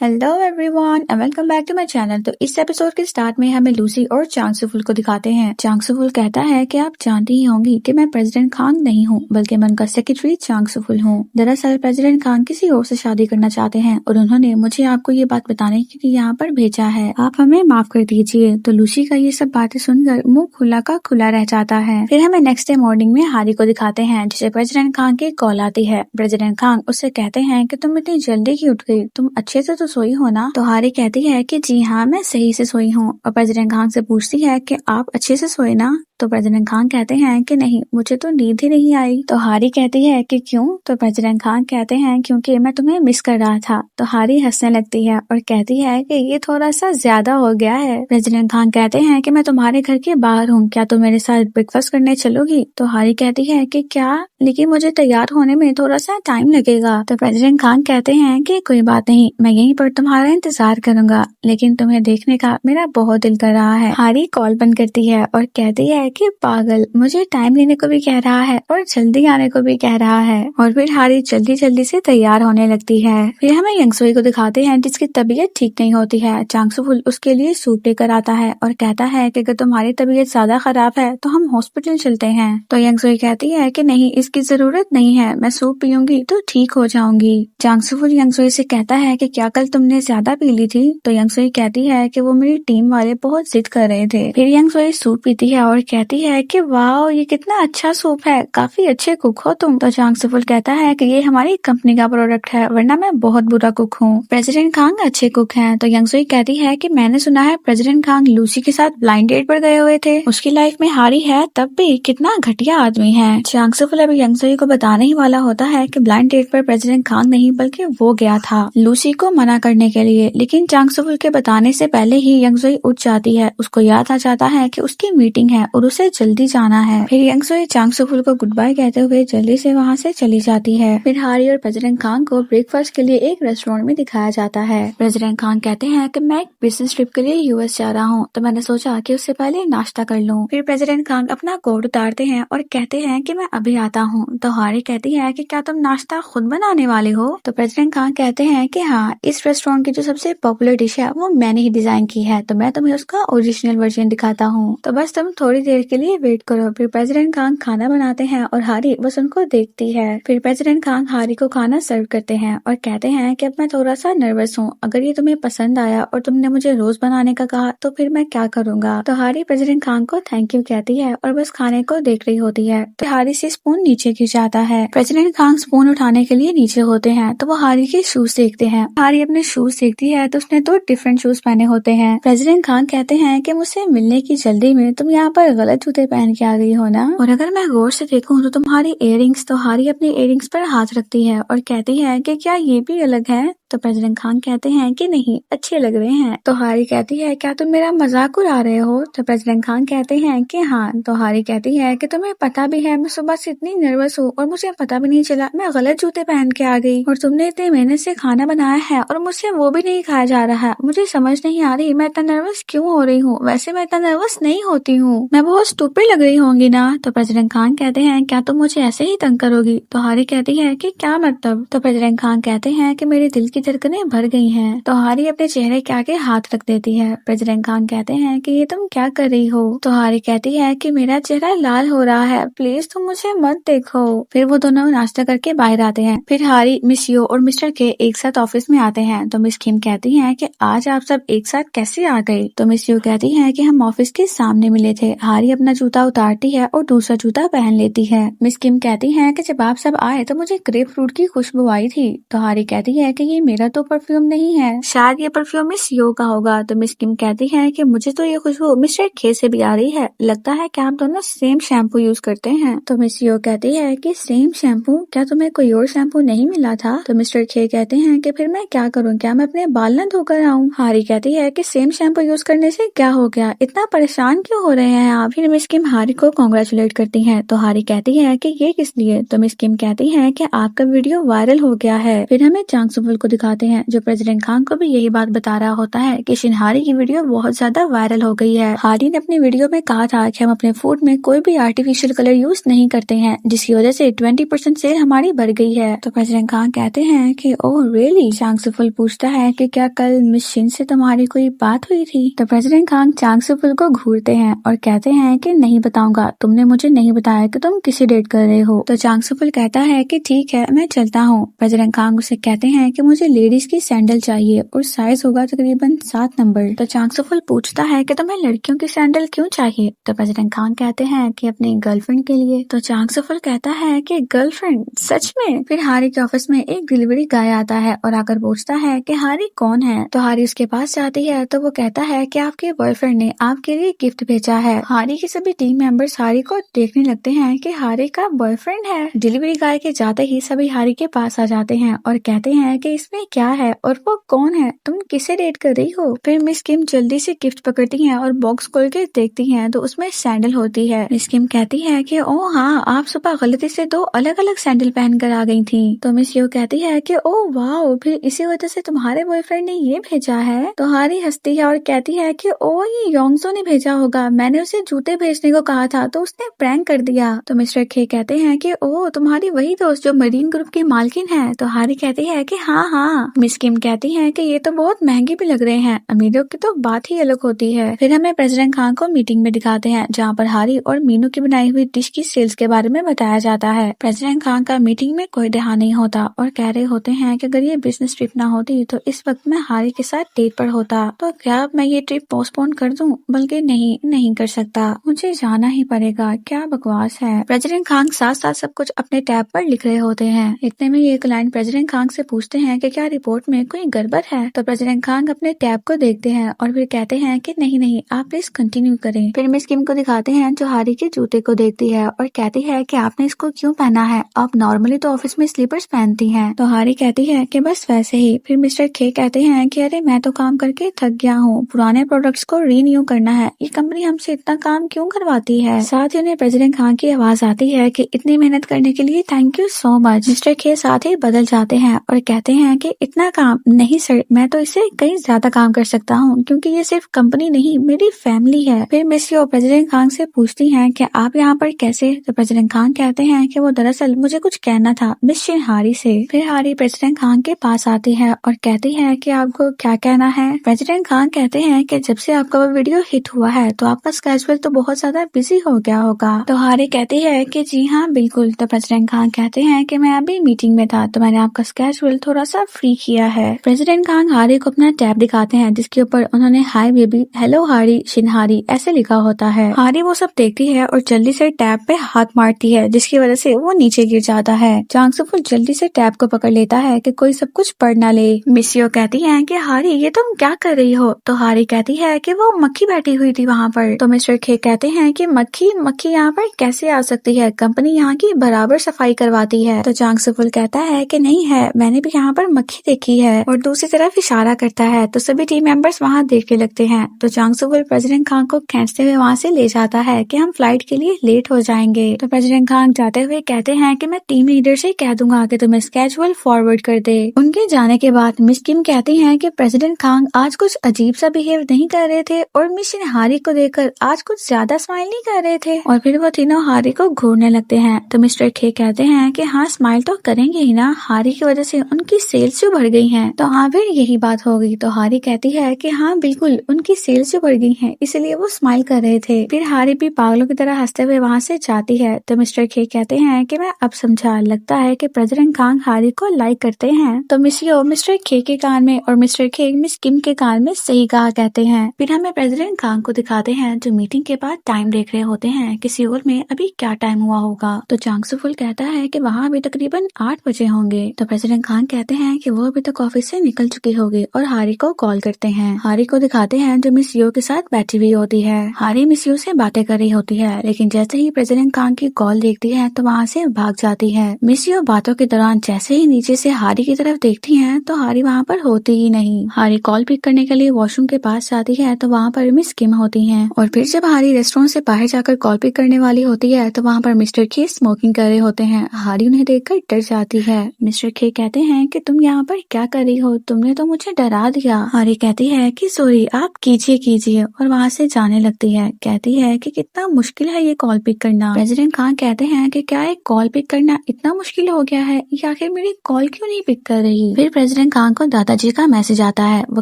Hello everyone and welcome back to my channel. तो इस episode के स्टार्ट में हमें लूसी और चांग सुफुल को दिखाते हैं। चांग सुफुल कहता है कि आप जानती ही होंगी कि मैं प्रेसिडेंट खान नहीं हूँ बल्कि मैं उनका सेक्रेटरी चांग सुफुल हूँ। दरअसल प्रेसिडेंट खान किसी और से शादी करना चाहते हैं और उन्होंने मुझे आपको ये बात बताने के लिए यहाँ पर भेजा है। आप हमें माफ कर दीजिए। तो लूसी का ये सब बातें सुनकर मुँह खुला का खुला रह जाता है। फिर हमें नेक्स्ट डे मॉर्निंग में हारी को दिखाते हैं जिसे प्रेसिडेंट खान की कॉल आती है। प्रेसिडेंट खान उससे कहते हैं कि तुम इतनी जल्दी क्यों उठ गई, तुम अच्छे से तो सोई हो ना। तो हारी कहती है कि जी हाँ मैं सही से सोई हूँ और प्रेसिडेंट खान से पूछती है कि आप अच्छे से सोए ना। तो प्रेसिडेंट खान कहते हैं कि नहीं मुझे तो नींद ही नहीं आई। तो हारी कहती है कि क्यों। तो प्रेसिडेंट खान कहते हैं क्योंकि मैं तुम्हें मिस कर रहा था। तो हारी हंसने लगती है और कहती है कि ये थोड़ा सा ज्यादा हो गया है। प्रेसिडेंट खान कहते हैं कि मैं तुम्हारे घर के बाहर हूँ, क्या तुम मेरे साथ ब्रेकफास्ट करने चलोगी। तो हारी कहती है कि क्या, लेकिन मुझे तैयार होने में थोड़ा सा टाइम लगेगा। तो प्रेसिडेंट खान कहते हैं कि कोई बात नहीं, मैं यहीं पर तुम्हारा इंतजार करूंगा, लेकिन तुम्हें देखने का मेरा बहुत दिल कर रहा है। हारी कॉल बंद करती है और कहती है कि पागल, मुझे टाइम लेने को भी कह रहा है और जल्दी आने को भी कह रहा है। और फिर हारी जल्दी जल्दी से तैयार होने लगती है। फिर हमें यंगसुई को दिखाते हैं जिसकी तबीयत ठीक नहीं होती है। चांग सुफुल उसके लिए सूप लेकर आता है और कहता है कि अगर तुम्हारी तबीयत ज्यादा खराब है तो हम हॉस्पिटल चलते हैं। तो यंगसुई कहती है कि नहीं, इसकी जरूरत नहीं है, मैं सूप पीऊंगी तो ठीक हो जाऊंगी। चांग सुफुल यंगसुई से कहता है कि क्या कल तुमने ज्यादा पी ली थी। तो यंगसुई कहती है कि वो मेरी टीम वाले बहुत जिद कर रहे थे। फिर यंगसुई सूप पीती है और कहती है कि वाह ये कितना अच्छा सूप है, काफी अच्छे कुक हो तुम। तो चांग सुफुल कहता है कि ये हमारी कंपनी का प्रोडक्ट है, वरना मैं बहुत बुरा कुक हूँ। प्रेसिडेंट खान अच्छे कुक हैं। तो यंगसुई कहती है कि मैंने सुना है प्रेसिडेंट खान लूसी के साथ ब्लाइंड डेट पर गए हुए थे, उसकी लाइफ में हारी है तब भी कितना घटिया आदमी है। चांग सुफुल अभी यंगसुई को बताने ही वाला होता है कि ब्लाइंड डेट पर प्रेसिडेंट खान नहीं बल्कि वो गया था लूसी को मना करने के लिए। लेकिन चांग सुफुल के बताने से पहले ही यंगसुई उठ जाती है। उसको याद आ जाता है कि उसकी मीटिंग है और उसे जल्दी जाना है। फिर यंगसुई चांग सुफुल को गुड बाय कहते हुए जल्दी से वहाँ से चली जाती है। फिर हारी और प्रेसिडेंट खान को ब्रेकफास्ट के लिए एक रेस्टोरेंट में दिखाया जाता है। प्रेसिडेंट खान कहते हैं कि मैं एक बिजनेस ट्रिप के लिए यूएस जा रहा हूँ, तो मैंने सोचा कि उससे पहले नाश्ता कर लूँ। फिर प्रेसिडेंट खान अपना कोट उतारते हैं और कहते हैं कि मैं अभी आता हूँ। तो हारी कहती है कि क्या तुम नाश्ता खुद बनाने वाले हो। तो प्रेसिडेंट खान कहते हैं कि हाँ, इस रेस्टोरेंट की जो सबसे पॉपुलर डिश है वो मैंने ही डिजाइन की है, तो मैं तुम्हें उसका ओरिजिनल वर्जन दिखाता हूँ, तो बस तुम थोड़ी देर के लिए वेट करो। फिर प्रेसिडेंट खान खाना बनाते हैं और हारी बस उनको देखती है। फिर प्रेसिडेंट खान हारी को खाना सर्व करते हैं और कहते हैं कि अब मैं थोड़ा सा नर्वस हूँ, अगर ये तुम्हें पसंद आया और तुमने मुझे रोज बनाने का कहा तो फिर मैं क्या करूँगा। तो हारी प्रेसिडेंट खान को थैंक यू कहती है और बस खाने को देख रही होती है। तो हारी से स्पून नीचे गिर जाता है। प्रेसिडेंट खान स्पून उठाने के लिए नीचे होते हैं तो वो हारी के शूज देखते हैं। हारी अपने शूज देखती है तो उसने दो डिफरेंट शूज पहने होते हैं। प्रेसिडेंट खान कहते हैं कि मुझसे मिलने की जल्दी में तुम यहाँ पर गलत जूते पहन के आ गई हो ना, और अगर मैं गौर से देखूं तो तुम्हारी इयररिंग्स। तो हारी अपने इयररिंग्स पर हाथ रखती है और कहती है कि क्या ये भी अलग है। तो प्रेसिडेंट खान कहते हैं कि नहीं, अच्छे लग रहे हैं। तो हारी कहती है क्या तुम मेरा मजाक उड़ा रहे हो। तो प्रेसिडेंट खान कहते हैं कि हाँ। तो हारी कहती है कि तुम्हें पता भी है मैं सुबह से इतनी नर्वस हूँ और मुझे पता भी नहीं चला मैं गलत जूते पहन के आ गई, और तुमने इतने मेहनत से खाना बनाया है और मुझसे वो भी नहीं खाया जा रहा है। मुझे समझ नहीं आ रही मैं इतना नर्वस क्यों हो रही हूँ, वैसे मैं इतना नर्वस नहीं होती हूँ, मैं बहुत स्टूपिड लग रही होंगी ना। तो प्रेसिडेंट खान कहते हैं क्या तुम मुझे ऐसे ही तंग करोगी। तो हारी कहती है कि क्या मतलब। तो प्रेसिडेंट खान कहते हैं कि मेरे दिल की धड़कनें भर गई हैं। तो हारी अपने चेहरे के आगे हाथ रख देती है। प्रेसिडेंट खान कहते हैं कि ये तुम क्या कर रही हो। तो हारी कहती है कि मेरा चेहरा लाल हो रहा है, प्लीज तुम मुझे मत देखो। फिर वो दोनों नाश्ता करके बाहर आते हैं। फिर हारी, मिस यो और मिस्टर के एक साथ ऑफिस में आते हैं। तो मिस किम कहती है कि आज आप सब एक साथ कैसे आ गए। तो मिस यो कहती है कि हम ऑफिस के सामने मिले थे। हारी अपना जूता उतारती है और दूसरा जूता पहन लेती है। मिस किम कहती है कि जब आप सब आए तो मुझे ग्रेप फ्रूट की खुशबू आई थी। तो हारी कहती है कि ये मेरा तो परफ्यूम नहीं है, शायद ये परफ्यूम मिस यो का होगा। तो मिस किम कहती है कि मुझे तो ये खुशबू मिस्टर खे से भी आ रही है, लगता है कि आप दोनों सेम शैम्पू यूज करते हैं। तो मिस यो कहती है कि सेम शैम्पू, क्या तुम्हें कोई और शैम्पू नहीं मिला था। तो मिस्टर खे कहते हैं कि फिर मैं क्या करूँ, क्या मैं अपने बाल न धोकर आऊँ। हारी कहती है कि सेम शैम्पू यूज करने से क्या हो गया, इतना परेशान क्यों हो रहे हैं आप। फिर मिस किम हारी को कांग्रेचुलेट करती है। तो हारी कहती है कि ये किस लिए। तो मिस किम कहती है कि आपका वीडियो वायरल हो गया है। फिर हमें चांग सुफुल को दिखाते हैं जो प्रेसिडेंट खान को भी यही बात बता रहा होता है कि शिनहारी की वीडियो बहुत ज्यादा वायरल हो गई है। हारी ने अपनी वीडियो में कहा था कि हम अपने फूड में कोई भी आर्टिफिशियल कलर यूज नहीं करते हैं, जिसकी वजह से 20% सेल हमारी बढ़ गई है। तो प्रेसिडेंट खान कहते हैं कि ओह रियली। चांग सुफुल पूछता है कि क्या कल मिस शिन से तुम्हारी कोई बात हुई थी? तो प्रेसिडेंट खान चांग सुफुल को घूरते हैं और कहते हैं कि नहीं बताऊंगा, तुमने मुझे नहीं बताया कि तुम किसी डेट कर रहे हो। तो चांग सुफुल कहता है कि ठीक है मैं चलता हूँ। प्रेसिडेंट खान उसे कहते हैं कि मुझे लेडीज की सैंडल चाहिए और साइज होगा तकरीबन 7 नंबर। तो चांग सुफुल पूछता है कि तुम्हें लड़कियों की सैंडल क्यों चाहिए? तो प्रेसिडेंट खान कहते हैं कि अपनी गर्लफ्रेंड के लिए। तो चांग सुफुल कहता है कि गर्लफ्रेंड सच में? फिर हारी के ऑफिस में एक डिलीवरी गाय आता है और आकर पूछता है कि हारी कौन है? तो हारी उसके पास जाती है तो वो कहता है कि आपके बॉयफ्रेंड ने आपके लिए गिफ्ट भेजा है। हारी के सभी टीम मेंबर्स हारी को देखने लगते हैं कि हारी का बॉयफ्रेंड है। डिलीवरी गाय के जाते ही सभी हारी के पास आ जाते हैं और कहते हैं कि इसमें क्या है और वो कौन है, तुम किसे डेट कर रही हो? फिर मिस किम जल्दी से गिफ्ट पकड़ती हैं और बॉक्स खोल के देखती हैं तो उसमें सैंडल होती है। मिस किम कहती है कि ओह हाँ, आप सुबह गलती से 2 अलग अलग सैंडल पहनकर आ गई थी। तो मिस यो कहती है कि ओह वाओ, फिर इसी वजह से तुम्हारे बॉयफ्रेंड ने ये भेजा है। तो हारी हंसती है और कहती है कि ओह ये योंगसो ने भेजा होगा, मैंने उसे जूते भेजने को कहा था तो उसने प्रैंक कर दिया। तो मिस्टर खे कहते हैं कि ओह तुम्हारी वही दोस्त जो मरीन ग्रुप की मालकिन है? तो हारी कहती है कि हाँ। मिस किम कहती है कि ये तो बहुत महंगे भी लग रहे हैं, अमीरों की तो बात ही अलग होती है। फिर हमें प्रेसिडेंट खान को मीटिंग में दिखाते हैं जहाँ पर हारी और मीनू की बनाई हुई डिश की सेल्स के बारे में बताया जाता है। प्रेसिडेंट खान का मीटिंग में कोई ध्यान नहीं होता और कह रहे होते हैं कि अगर ये बिजनेस ट्रिप ना होती तो इस वक्त मैं हारी के साथ डेट पर होता। तो क्या मैं ये ट्रिप पोस्टपोन कर दूं? बल्कि नहीं कर सकता, मुझे जाना ही पड़ेगा। क्या बकवास है। प्रेसिडेंट खान साथ साथ सब कुछ अपने टैब पर लिख रहे होते हैं। इतने में ये क्लाइंट प्रेसिडेंट खान से पूछते हैं कि क्या रिपोर्ट में कोई गड़बड़ है? तो प्रेसिडेंट खान अपने टैब को देखते हैं और फिर कहते हैं कि नहीं आप प्लीज कंटिन्यू करें। फिर मिस किम को दिखाते हैं जो हारी के जूते को देखती है और कहती है कि आपने इसको क्यों पहना है, आप नॉर्मली तो ऑफिस में स्लीपर्स पहनती हैं। तो हारी कहती है कि बस वैसे ही। फिर मिस्टर खे कहते हैं कि अरे मैं तो काम करके थक गया हूँ, पुराने प्रोडक्ट्स को रीन्यू करना है, ये कंपनी हमसे इतना काम क्यों करवाती है? साथ ही उन्हें प्रेसिडेंट खान की आवाज आती है कि इतनी मेहनत करने के लिए thank you so much. Mister खे साथ ही बदल जाते हैं और कहते हैं कि इतना काम नहीं सर, मैं तो इससे कहीं ज्यादा काम कर सकता हूँ क्योंकि ये सिर्फ कंपनी नहीं मेरी फैमिली है। फिर मिस यो प्रेसिडेंट खान से पूछती हैं कि आप यहाँ पर कैसे? तो प्रेसिडेंट खान कहते हैं कि वो दरअसल मुझे कुछ कहना था मिस हारी से। फिर हारी प्रेसिडेंट खान के पास आती है और कहती है कि आपको क्या कहना है? प्रेसिडेंट खान कहते हैं कि जब से आपका वो वीडियो हिट हुआ है तो आपका स्केड्यूल तो बहुत ज्यादा बिजी हो गया होगा। तो हारी कहती है कि जी हाँ बिल्कुल। तो प्रेसिडेंट खान कहते हैं कि मैं अभी मीटिंग में था तो मैंने आपका स्केड्यूल थोड़ा सा फ्री किया है। प्रेसिडेंट खान हारी को अपना टैब दिखाते हैं जिसके ऊपर उन्होंने हाय बेबी, हेलो हारी, शिनहारी ऐसे लिखा होता है। हारी वो सब देखती है और जल्दी से टैब पे हाथ मारती है जिसकी वजह से वो नीचे गिर जाता है। चांग सुफुल जल्दी से टैब को पकड़ लेता है कि कोई सब कुछ पढ़ ना ले। मिस यो कहती है कि हारी ये तुम क्या कर रही हो? तो हारी कहती है कि वो मक्खी बैठी हुई थी वहाँ पर। तो मिस्टर खे कहते हैं कि मक्खी यहाँ पर कैसे आ सकती है, कंपनी यहाँ की बराबर सफाई करवाती है। तो चांग सुफुल कहता है कि नहीं है, मैंने भी यहाँ पर मक्खी देखी है और दूसरी तरफ इशारा करता है। तो सभी टीम मेंबर्स वहाँ देखने लगते हैं। तो चांग सुफुल प्रेसिडेंट खान को खींचते हुए वहाँ से ले जाता है कि हम फ्लाइट के लिए लेट हो जाएंगे। तो प्रेसिडेंट खान जाते हुए कहते हैं कि मैं टीम लीडर से कह दूंगा कि तुम्हें स्केड्यूल फॉरवर्ड कर दे। उनके जाने के बाद मिस किम कहती हैं कि प्रेसिडेंट खान आज कुछ अजीब सा बिहेव नहीं कर रहे थे और मिस हारी को देखकर आज कुछ ज्यादा स्माइल नहीं कर रहे थे। और फिर वो तीनों हारी को घूरने लगते हैं। तो मिस्टर खे कहते हैं कि हाँ स्माइल तो करेंगे ही ना, हारी की वजह से उनकी सेल्स जो बढ़ गई हैं। तो हाँ फिर यही बात होगी। तो हारी कहती है कि हाँ बिल्कुल, उनकी सेल्स जो बढ़ गई हैं इसलिए वो स्माइल कर रहे थे। फिर हारी भी पागलों की तरह हंसते हुए वहाँ से जाती है। तो मिस्टर खे कहते हैं कि मैं अब समझा, लगता है कि प्रेसिडेंट खान हारी को लाइक करते हैं। तो मिस यो मिस्टर खे के कान में और मिस्टर खे मिस किम के कान में सही कहा कहते हैं। फिर हमें प्रेसिडेंट खान को दिखाते हैं जो मीटिंग के बाद टाइम देख रहे होते हैं कि सियोल में अभी क्या टाइम हुआ होगा। तो चांग सुफुल कहता है कि वहाँ अभी तकरीबन 8 बजे होंगे। तो प्रेसिडेंट खान कहते हैं कि वो अभी तक ऑफिस से निकल चुकी होगी और हारी को कॉल करते हैं। हारी को दिखाते हैं जो मिस यो के साथ बैठी हुई होती है। हारी मिस यो से बातें कर रही होती है लेकिन जैसे ही प्रेसिडेंट खान की कॉल देखती है तो वहाँ से भाग जाती है। मिस यो बातों के दौरान जैसे ही नीचे से हारी की तरफ देखती है तो हारी वहाँ पर होती ही नहीं। हारी कॉल पिक करने के लिए वॉशरूम के पास जाती है तो वहाँ पर मिस किम होती है। और फिर जब हारी रेस्टोरेंट से बाहर जाकर कॉल पिक करने वाली होती है तो वहाँ पर मिस्टर खे स्मोकिंग कर रहे होते हैं। हारी उन्हें देखकर डर जाती है। मिस्टर खे कहते हैं कि तुम तुम यहाँ पर क्या कर रही हो? तुमने तो मुझे डरा दिया। हारी कहती है कि सॉरी, आप कीजिए और वहाँ से जाने लगती है। कहती है कि कितना मुश्किल है ये कॉल पिक करना। प्रेसिडेंट खान कहते हैं कि क्या एक कॉल पिक करना इतना मुश्किल हो गया है, या आखिर मेरी कॉल क्यों नहीं पिक कर रही? फिर प्रेसिडेंट खान को दादाजी का मैसेज आता है। वो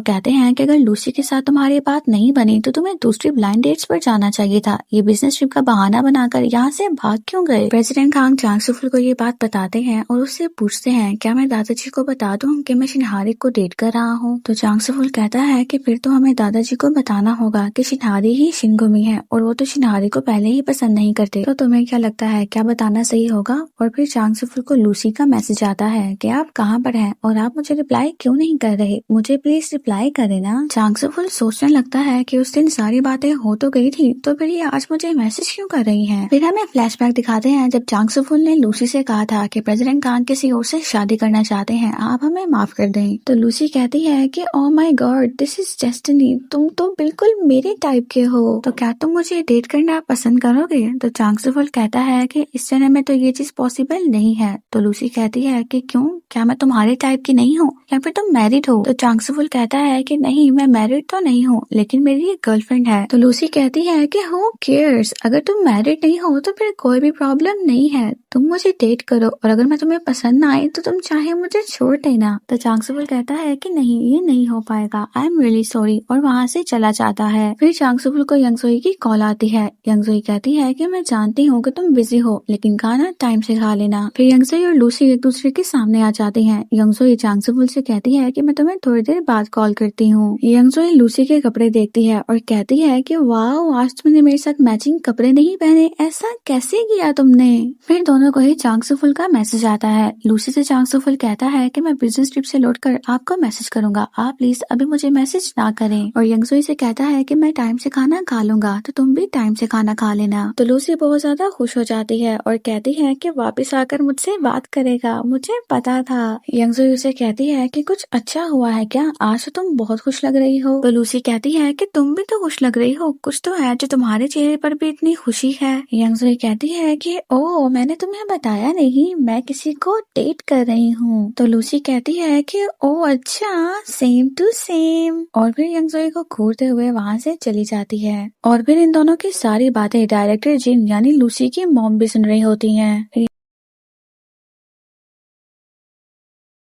कहते हैं कि अगर लूसी के साथ तुम्हारी बात नहीं बनी तो तुम्हें दूसरी ब्लाइंड डेट्स पर जाना चाहिए था। ये बिजनेस ट्रिप का बहाना बनाकर यहाँ से भाग क्यों गए? प्रेसिडेंट खान चांग सुफुल को ये बात बताते हैं और उससे पूछते हैं क्या मैं दादाजी को बता दूं कि मैं शिनहारी को डेट कर रहा हूँ? तो चांग सुफुल कहता है कि फिर तो हमें दादाजी को बताना होगा कि शिनहारी ही शिनगुमी है और वो तो शिनहारी को पहले ही पसंद नहीं करते। तो तुम्हें क्या लगता है, क्या बताना सही होगा? और फिर चांग सुफुल को लूसी का मैसेज आता है कि आप कहाँ पर हैं और आप मुझे रिप्लाई क्यों नहीं कर रहे? मुझे प्लीज रिप्लाई करे ना। चांग सुफुल सोचने लगता है कि उस दिन सारी बातें हो तो गई थी, तो फिर ये आज मुझे मैसेज क्यों कर रही है? फिर हमें फ्लैशबैक दिखाते हैं जब चांग सुफुल ने लूसी से कहा था कि प्रेसिडेंट खान किसी और से शादी करना चाहते हैं, आप हमें माफ कर दें। तो लूसी कहती है कि oh my God, this is destiny, तुम तो बिल्कुल मेरे टाइप के हो, तो क्या तुम मुझे डेट करना पसंद करोगे? तो चांग सुफुल कहता है कि इस जन्म में तो ये चीज पॉसिबल नहीं है। तो लूसी कहती है कि क्यों, क्या मैं तुम्हारे टाइप की नहीं हूँ या फिर तुम मैरिड हो? तो चांग सुफुल कहता है कि नहीं, मैं मैरिड तो नहीं हूँ, लेकिन मेरी एक गर्लफ्रेंड है। तो लूसी कहती है कि हु केयर्स, अगर तुम मैरिड नहीं हो तो फिर कोई भी प्रॉब्लम नहीं है, तुम मुझे डेट करो और अगर मैं तुम्हें पसंद ना आए तो तुम चाहे मुझे छोड़ देना। तो चांग सुफुल कहता है कि नहीं, ये नहीं हो पाएगा, आई एम रियली सॉरी, और वहाँ से चला जाता है। फिर चांग सुफुल को यंगसोई की कॉल आती है। यंगसोई कहती है कि मैं जानती हूँ कि तुम बिजी हो, लेकिन खाना टाइम से खा लेना। फिर यंगसोई और लूसी एक दूसरे के सामने आ जाते हैं। यंगसोई चांग सुफुल से कहती है कि मैं तुम्हें थोड़ी देर बाद कॉल करती हूँ। यंगसोई लूसी के कपड़े देखती है और कहती है कि वाओ, आज तुमने मेरे साथ मैचिंग कपड़े नहीं पहने, ऐसा कैसे किया तुमने? फिर दोनों को ही चांग सुफुल का मैसेज आता है। लूसी से चांग सुफुल कहता है कि मैं बिजनेस ट्रिप से लौटकर आपको मैसेज करूंगा, आप प्लीज अभी मुझे मैसेज ना करें। और यंगसोई से कहता है कि मैं टाइम से खाना खा लूंगा, तो तुम भी टाइम से खाना खा लेना। तो लूसी बहुत ज्यादा खुश हो जाती है और कहती है कि वापस आकर मुझसे बात करेगा, मुझे पता था। यंगसोई उसे कहती है कि कुछ अच्छा हुआ है क्या, आज तो तुम बहुत खुश लग रही हो। तो लूसी कहती है कि तुम भी तो खुश लग रही हो, कुछ तो है जो तुम्हारे चेहरे पर भी इतनी खुशी है। यंगसोई कहती है कि ओ, मैंने तुम्हें बताया नहीं, मैं किसी को डेट कर रही हूँ। तो लूसी कहती है कि ओ अच्छा, सेम टू सेम, और फिर यंगसोई को घूरते हुए वहाँ से चली जाती है। और फिर इन दोनों की सारी बातें डायरेक्टर जिन यानी लूसी की मॉम भी सुन रही होती हैं।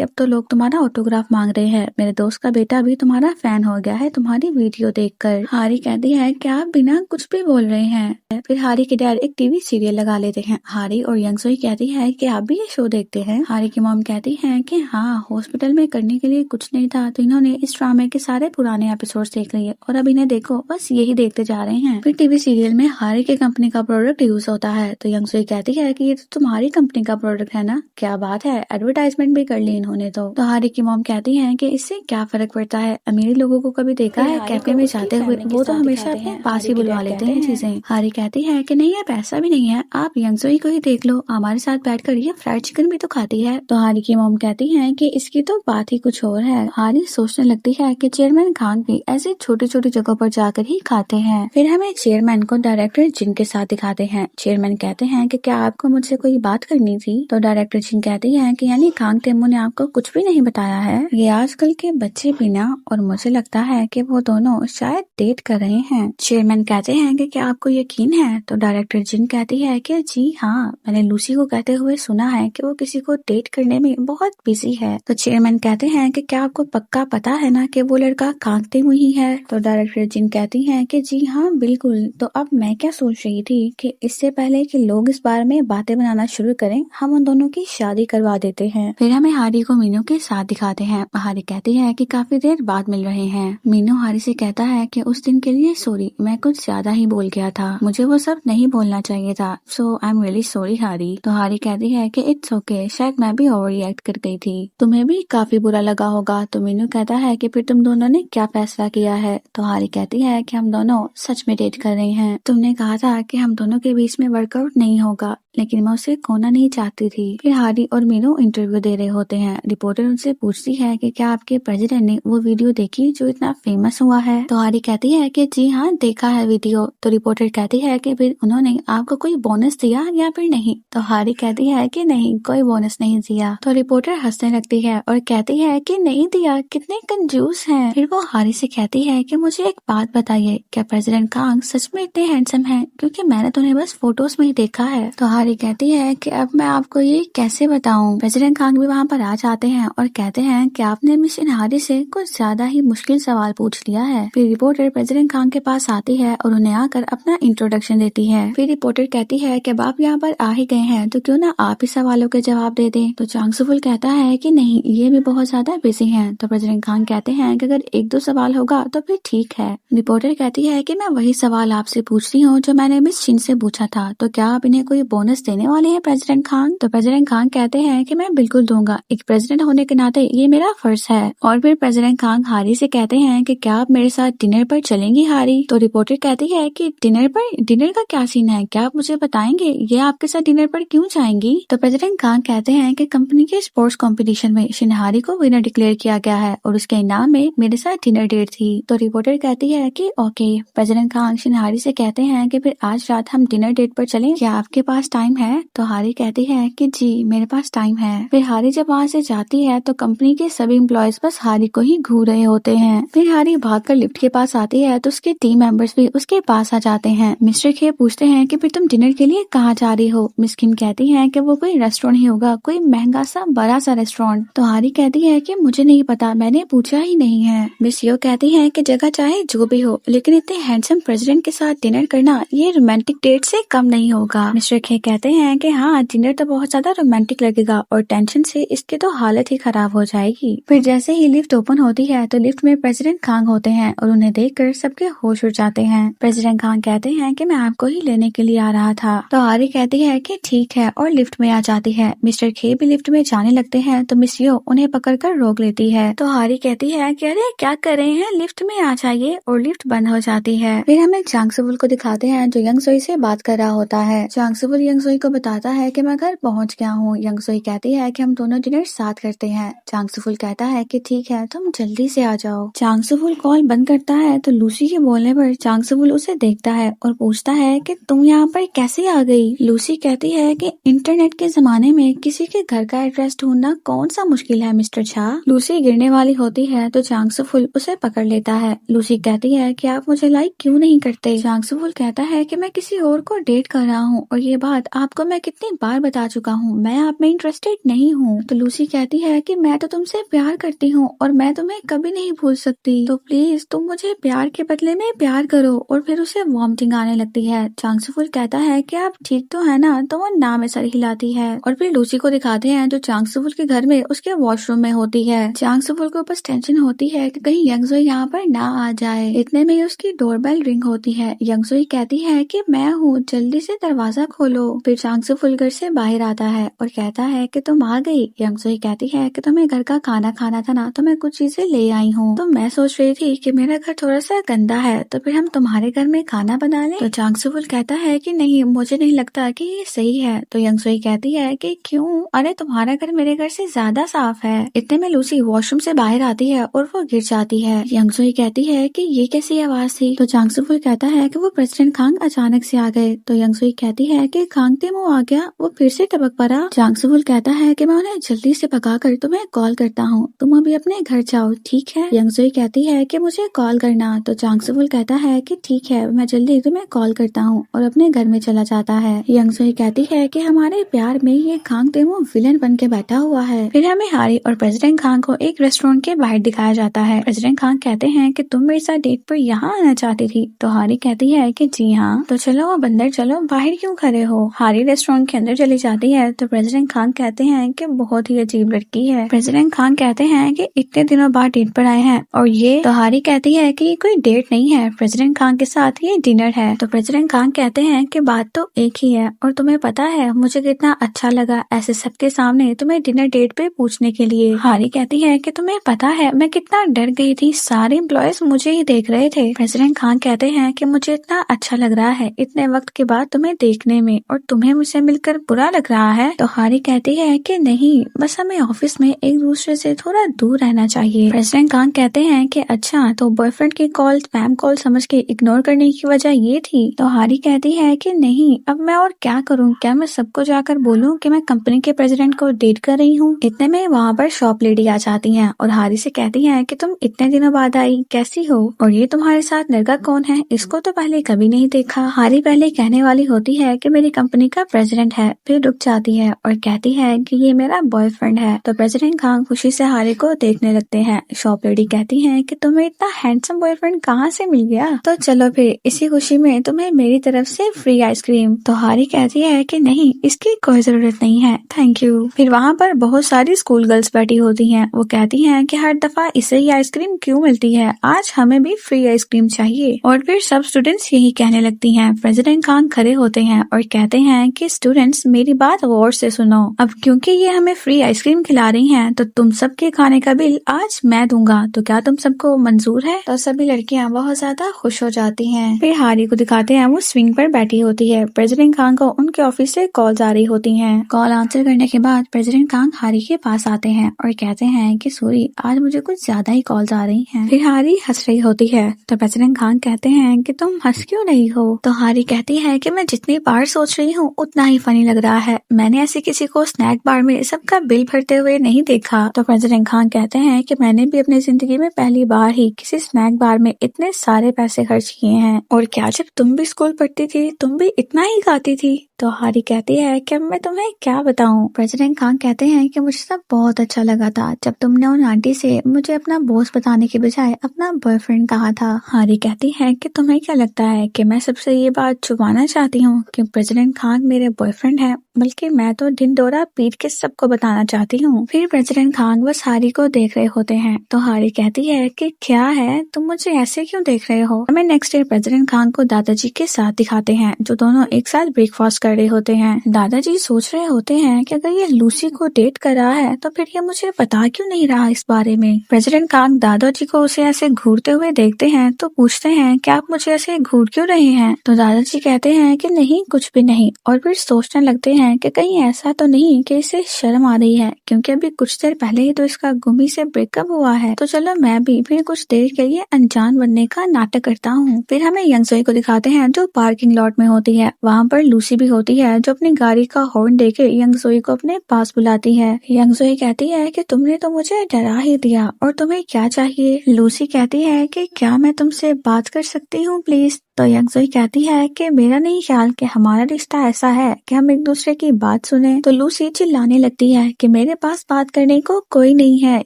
अब तो लोग तुम्हारा ऑटोग्राफ मांग रहे हैं, मेरे दोस्त का बेटा भी तुम्हारा फैन हो गया है तुम्हारी वीडियो देखकर। हारी कहती है कि आप बिना कुछ भी बोल रहे हैं। फिर हारी के डैड एक टीवी सीरियल लगा लेते हैं। हारी और यंगसोई कहती है कि आप भी ये शो देखते हैं। हारी की मॉम कहती है कि हाँ, हॉस्पिटल में करने के लिए कुछ नहीं था तो इन्होंने इस ड्रामे के सारे पुराने एपिसोड देख लिए और अब इन्हें देखो, बस यही देखते जा रहे हैं। फिर टीवी सीरियल में हारी की कंपनी का प्रोडक्ट यूज होता है। तो यंगसोई कहती है कि ये तो तुम्हारी कंपनी का प्रोडक्ट है ना, क्या बात है, एडवर्टाइजमेंट भी कर ली इन्होंने। तो हारी की मॉम कहती हैं कि इससे क्या फर्क पड़ता है, अमीर लोगों को कभी देखा है कैफे में जाते हुए, वो तो हमेशा अपने पास ही बुलवा लेते हैं चीजें। हारी कहती है कि नहीं, अब ऐसा भी नहीं है, आप यंगसोई को ही देख लो, हमारे साथ बैठकर ये फ्राइड चिकन भी तो खाती है। तो हारी की मॉम कहती है कि इसकी तो बात ही कुछ और है। हारी सोचने लगती है कि चेयरमैन खान भी ऐसी छोटी छोटी जगहों पर जाकर ही खाते हैं। फिर हमें चेयरमैन को डायरेक्टर जिन के साथ दिखाते हैं। चेयरमैन कहते हैं कि क्या आपको मुझसे कोई बात करनी थी? तो डायरेक्टर जिन कहती है कि यानी खांग तेमो ने आपको कुछ भी नहीं बताया है? ये आजकल के बच्चे भी ना, और मुझे लगता है कि वो दोनों शायद डेट कर रहे हैं। चेयरमैन कहते हैं कि क्या आपको यकीन है? तो डायरेक्टर जिन कहती है कि जी हाँ, मैंने लूसी को कहते हुए सुना है कि वो किसी को डेट करने में बहुत बिजी है। तो चेयरमैन कहते हैं कि क्या आपको पक्का पता है ना कि वो लड़का खांग तेमो ही है? तो डायरेक्टर जिन कहती है कि जी हाँ बिल्कुल। तो अब मैं क्या सोच रही थी कि इससे पहले कि लोग इस बारे में बातें बनाना शुरू करें, हम उन दोनों की शादी करवा देते हैं। फिर हमें हारी को मीनू के साथ दिखाते हैं। हारी कहती है कि काफी देर बाद मिल रहे हैं। मीनू हारी से कहता है कि उस दिन के लिए सॉरी, मैं कुछ ज्यादा ही बोल गया था, मुझे वो सब नहीं बोलना चाहिए था, सो आई एम रियली सॉरी हारी। तो हारी कहती है कि इट्स ओके, शायद मैं भी ओवर रिएक्ट कर गई थी, तुम्हें भी काफी बुरा लगा होगा। तो मीनू कहता है कि फिर तुम दोनों ने क्या फैसला किया है? तो हारी कहती है कि हम दोनों सच में डेट कर रहे हैं, तुमने कहा था कि हम दोनों के बीच में वर्कआउट नहीं होगा, लेकिन मैं उसे खोना नहीं चाहती थी। फिर हारी और मीनू इंटरव्यू दे रहे होते हैं। रिपोर्टर उनसे पूछती है कि क्या आपके प्रेसिडेंट ने वो वीडियो देखी जो इतना फेमस हुआ है? तो हारी कहती है कि जी हाँ, देखा है वीडियो। तो रिपोर्टर कहती है कि फिर उन्होंने आपको कोई बोनस दिया या फिर नहीं? तो हारी कहती है कि नहीं, कोई बोनस नहीं दिया। तो रिपोर्टर हंसने लगती है और कहती है कि नहीं दिया, कितने कंजूस हैं। फिर वो हारी से कहती है कि मुझे एक बात बताइए, क्या प्रेसिडेंट कांग सच में इतने हैंडसम हैं? क्योंकि मैंने तो उन्हें बस फोटोज में ही देखा है। तो हारी कहती है कि अब मैं आपको ये कैसे बताऊं। प्रेसिडेंट कांग भी वहाँ पर आ जाते हैं और कहते हैं कि आपने मिस हारी से कुछ ज्यादा ही मुश्किल सवाल पूछ लिया है। फिर रिपोर्टर प्रेसिडेंट कांग के पास आती है और उन्हें आकर अपना इंट्रोडक्शन देती है। फिर रिपोर्टर कहती है कि अब आप यहाँ पर आ ही गए हैं तो क्यों ना आप ही सवालों के जवाब दे दें। तो चांग सुफुल कहता है कि नहीं, ये भी बहुत ज्यादा बिजी हैं। तो प्रेसिडेंट कांग कहते हैं कि अगर एक दो सवाल होगा तो फिर ठीक है। रिपोर्टर कहती है कि मैं वही सवाल आपसे पूछ रही हूँ जो मैंने मिस चिन से पूछा था, तो क्या आप इन्हें कोई बोनस देने वाले हैं प्रेसिडेंट खान? तो प्रेसिडेंट खान कहते हैं कि मैं बिल्कुल दूंगा, एक प्रेसिडेंट होने के नाते ये मेरा फर्ज है। और फिर प्रेसिडेंट खान हारी से कहते हैं कि क्या आप मेरे साथ डिनर पर चलेंगी हारी? तो रिपोर्टर कहती है कि डिनर पर? डिनर का क्या सीन है, क्या आप मुझे बताएंगे, ये आपके साथ डिनर पर क्यों जाएंगी? तो प्रेसिडेंट खान कहते हैं कि कंपनी के स्पोर्ट्स कंपटीशन में शिनहारी को विनर डिक्लेयर किया गया है और उसके इनाम में मेरे साथ डिनर डेट थी। तो रिपोर्टर कहती है कि ओके। प्रेसिडेंट खान शिनहारी से कहते हैं कि फिर आज रात हम डिनर डेट पर चलें, क्या आपके पास टाइम है? तो हारी कहती है कि जी मेरे पास टाइम है। फिर हारी जब वहाँ से जाती है तो कंपनी के सभी एम्प्लॉयज बस हारी को ही घूर रहे होते हैं। फिर हारी भागकर लिफ्ट के पास आती है तो उसके टीम मेंबर्स भी उसके पास आ जाते हैं। मिस्टर खे पूछते हैं कि फिर तुम डिनर के लिए कहाँ जा रही हो? मिस किम कहती है कि वो कोई रेस्टोरेंट ही होगा, कोई महंगा सा बड़ा सा रेस्टोरेंट। तो हारी कहती है कि मुझे नहीं पता, मैंने पूछा ही नहीं है। मिस यो कहती है कि जगह चाहे जो भी हो, लेकिन इतने हैंडसम प्रेसिडेंट के साथ डिनर करना ये रोमांटिक डेट से कम नहीं होगा। मिस्टर खे कहते हैं कि हाँ, डिनर तो बहुत ज्यादा रोमांटिक लगेगा और टेंशन से इसकी तो हालत ही खराब हो जाएगी। फिर जैसे ही लिफ्ट ओपन होती है तो लिफ्ट में प्रेसिडेंट खांग होते हैं और उन्हें देखकर सबके होश उड़ जाते हैं। प्रेसिडेंट खांग कहते हैं कि मैं आपको ही लेने के लिए आ रहा था। तो हारी कहती है कि ठीक है और लिफ्ट में आ जाती है। मिस्टर खे भी लिफ्ट में जाने लगते हैं तो मिस यो उन्हें पकड़कर रोक लेती है। तो हारी कहती है कि अरे क्या कर रहे हैं, लिफ्ट में आ जाइए, और लिफ्ट बंद हो जाती है। फिर हमें चांग सुफुल को दिखाते हैं जो यंग सोई से बात कर रहा होता है। चांग सुफुल यंग सोई को बताता है कि मैं घर पहुंच गया हूँ। यंग सोई कहती है कि हम दोनों डिनर साथ करते हैं। चांग सुफुल कहता है कि ठीक है, तुम जल्दी से आ जाओ। चांग सुफुल कॉल बंद करता है तो लूसी के बोलने पर चांग सुफुल उसे देखता है और पूछता है कि तुम यहाँ पर कैसे आ गई? लूसी कहती है कि इंटरनेट के जमाने में किसी के घर का एड्रेस ढूंढना कौन सा मुश्किल है मिस्टर झा। लूसी गिरने वाली होती है तो चांग सुफुल उसे पकड़ लेता है। लूसी कहती है कि आप मुझे लाइक क्यों नहीं करते? चांग सुफुल कहता है कि मैं किसी और को डेट कर रहा हूँ और ये बात आपको मैं कितनी बार बता चुका हूँ, मैं आप में इंटरेस्टेड नहीं हूँ। तो लूसी कहती है कि मैं तो तुमसे प्यार करती हूँ और मैं तुम्हें कभी नहीं भूल सकती, तो प्लीज तुम मुझे प्यार के बदले में प्यार करो। और फिर उसे वॉमिटिंग आने लगती है। चांग सुफुल कहता है कि आप ठीक तो है ना? तो वो ना में सर हिलाती है। और फिर लूसी को दिखाते हैं जो चांग सुफुल के घर में उसके वॉशरूम में होती है। चांग सुफुल को बस टेंशन होती है कि कहीं यंगजोई यहाँ पर ना आ जाए। इतने में ही उसकी डोरबेल रिंग होती है। यंगजोई कहती है कि मैं हूँ, जल्दी से दरवाजा खोलो। फिर चांग सुफुल घर से बाहर आता है और कहता है कि तुम आ गई। यंगजोई कहती है कि तुम्हें घर का खाना खाना था ना, तो मैं कुछ चीजें ले आई हूँ। तो मैं सोच रही थी कि मेरा घर थोड़ा सा गंदा है, तो फिर हम तुम्हारे घर में खाना बना लें। तो चांग सुफुल कहता है कि नहीं, मुझे नहीं लगता कि ये सही है। तो यंगजोई कहती है कि क्यों? अरे तुम्हारा घर मेरे घर से ज्यादा साफ है। इतने में लूसी वॉशरूम से बाहर आती है और वो गिर जाती है। यंगजोई कहती है कि ये कैसी आवाज थी? तो चांग सुफुल कहता है कि वो प्रेसिडेंट खांग अचानक से आ गए। तो यंगजोई कहती है कि खांग तेमो आ गया, वो फिर से टपक पड़ा। चांग सुफुल कहता है कि मैं उन्हें जल्दी से भगाकर तुम्हें कॉल करता हूँ, तुम अभी अपने घर जाओ, ठीक है? यंगजोई कहती है कि मुझे कॉल करना। तो चांग सुफुल कहता है कि ठीक है, मैं जल्दी तुम्हें कॉल करता हूँ, और अपने घर में चला जाता है। यंगजोई कहती है कि हमारे प्यार में ये खांग तेमो विलन बन के बैठा हुआ है। फिर हमें हारी और प्रेसिडेंट खांग को एक रेस्टोरेंट के बाहर दिखाया जाता है। प्रेसिडेंट खांग कहते हैं कि तुम मेरे साथ डेट पर यहाँ आना चाहती थी। तो हारी कहती है कि जी हाँ। तो चलो अब अंदर चलो, बाहर क्यों खड़े हो? हारी रेस्टोरेंट के अंदर चली जाती है तो प्रेसिडेंट खांग कहते हैं कि बहुत ही अजीब लड़की है। प्रेसिडेंट खांग कहते हैं कि इतने दिनों बाद डेट पर आए हैं और ये। तो हारी कहती है कि ये कोई डेट नहीं है, प्रेसिडेंट खांग के साथ ये डिनर है। तो प्रेसिडेंट खांग कहते हैं कि बात तो एक ही है, और तुम्हें पता है मुझे कितना अच्छा लगा ऐसे सबके सामने तुम्हें डिनर डेट पे पूछने के लिए। हारी कहती है कि तुम्हें पता है मैं कितना डर गई थी, सारे एम्प्लॉयज मुझे ही देख रहे थे। प्रेसिडेंट खान कहते हैं कि मुझे इतना अच्छा लग रहा है इतने वक्त के बाद तुम्हें देखने में, और तुम्हें मुझसे मिलकर बुरा लग रहा है? तो हारी कहती है कि नहीं, बस हमें ऑफिस में एक दूसरे से थोड़ा दूर रहना चाहिए। प्रेसिडेंट कांग कहते हैं कि अच्छा, तो बॉयफ्रेंड की कॉल स्पैम कॉल समझ के इग्नोर करने की वजह ये थी? तो हारी कहती है कि नहीं, अब मैं और क्या करूँ? क्या मैं सबको जाकर बोलूँ कि मैं कंपनी के प्रेसिडेंट को डेट कर रही हूँ? इतने में वहाँ पर शॉप लेडी आ जाती है और हारी से कहती है कि तुम इतने दिनों बाद आई, कैसी हो? और ये तुम्हारे साथ लड़का कौन है? इसको तो पहले कभी नहीं देखा। हारी पहले कहने वाली होती है कि मेरी कंपनी का प्रेसिडेंट है, फिर रुक जाती है और कहती है कि ये मेरा बॉयफ्रेंड है। तो प्रेसिडेंट खान खुशी से हारी को देखने लगते हैं। शॉप लेडी कहती है कि तुम्हें इतना हैंडसम बॉयफ्रेंड कहाँ से मिल गया? तो चलो फिर इसी खुशी में तुम्हें मेरी तरफ से फ्री आइसक्रीम। तो हारी कहती है कि नहीं, इसकी कोई जरूरत नहीं है, थैंक यू। फिर वहाँ पर बहुत सारी स्कूल गर्ल्स बैठी होती हैं। वो कहती हैं कि हर दफा इसे ही आइसक्रीम क्यों मिलती है, आज हमें भी फ्री आइसक्रीम चाहिए। और फिर सब स्टूडेंट्स यही कहने लगती हैं। प्रेसिडेंट खान खड़े होते हैं और कहते हैं कि स्टूडेंट्स, मेरी बात गौर से सुनो। अब क्योंकि ये हमें फ्री आइसक्रीम खिला रही हैं, तो तुम सबके खाने का बिल आज मैं दूंगा। तो क्या तुम सबको मंजूर है? तो सभी लड़कियां बहुत ज्यादा खुश हो जाती हैं। फिर हारी को दिखाते हैं, वो स्विंग पर बैठी होती है। प्रेसिडेंट खान को उनके ऑफिस से कॉल आ रही होती हैं। कॉल आंसर करने के बाद प्रेसिडेंट खान हारी के पास आते हैं और कहते हैं कि सॉरी, आज मुझे कुछ ज्यादा ही कॉल्स आ रही हैं। फिर हारी हंस रही होती है। तो प्रेसिडेंट खान कहते हैं कि तुम हंस क्यों नहीं हो? तो हारी कहती है कि मैं जितनी बार सोच रही हूँ उतना ही फनी लग रहा है। मैंने ऐसे किसी को स्नैक बार में सबका बिल भरते हुए नहीं देखा। तो प्रेसिडेंट खान कहते हैं कि मैंने भी अपनी जिंदगी में पहली बार ही किसी स्नैक बार में इतने सारे पैसे खर्च किए हैं। और क्या जब तुम भी स्कूल पढ़ती थी तुम भी इतना ही गाती थी? तो हारी कहती है कि मैं तुम्हें क्या बताऊं। प्रेसिडेंट खान कहते हैं कि मुझे सब बहुत अच्छा लगा था जब तुमने उन आंटी से मुझे अपना बॉस बताने के बजाय अपना बॉयफ्रेंड कहा था। हारी कहती है कि तुम्हें क्या लगता है कि मैं सबसे ये बात छुपाना चाहती हूँ कि प्रेसिडेंट खान मेरे बॉयफ्रेंड है? बल्कि मैं तो दिन दौरा पीट के सबको बताना चाहती हूँ। फिर प्रेसिडेंट खान बस हारी को देख रहे होते हैं। तो हारी कहती है कि क्या है, तुम मुझे ऐसे क्यों देख रहे हो? हमें नेक्स्ट डे प्रेसिडेंट खान को दादाजी के साथ दिखाते हैं, जो दोनों एक साथ ब्रेकफास्ट कर रहे होते हैं। दादाजी सोच रहे होते हैं कि अगर ये लूसी को डेट कर रहा है तो फिर ये मुझे बता क्यों नहीं रहा इस बारे में। प्रेसिडेंट खान दादाजी को उसे ऐसे घूरते हुए देखते हैं तो पूछते हैं कि आप मुझे ऐसे घूर क्यों रहे हैं? तो दादाजी कहते हैं कि नहीं, कुछ भी नहीं। और फिर सोचने लगते हैं कि कहीं ऐसा तो नहीं कि इसे शर्म आ रही है, क्योंकि अभी कुछ देर पहले ही तो इसका गुमी से ब्रेकअप हुआ है। तो चलो मैं भी फिर कुछ देर के लिए अनजान बनने का नाटक करता हूँ। फिर हमें यंगजोई को दिखाते हैं जो पार्किंग लॉट में होती है। वहाँ पर लूसी भी होती है जो अपनी गाड़ी का हॉर्न देके यंगजोई को अपने पास बुलाती है। यंगजोई कहती है कि तुमने तो मुझे डरा ही दिया, और तुम्हें क्या चाहिए? लूसी कहती है कि क्या मैं तुमसे बात कर सकती हूँ प्लीज? तो यंगजोई कहती है कि मेरा नहीं ख्याल कि हमारा रिश्ता ऐसा है कि हम एक दूसरे की बात सुने। तो लूसी चिल्लाने लगती है कि मेरे पास बात करने को कोई नहीं है,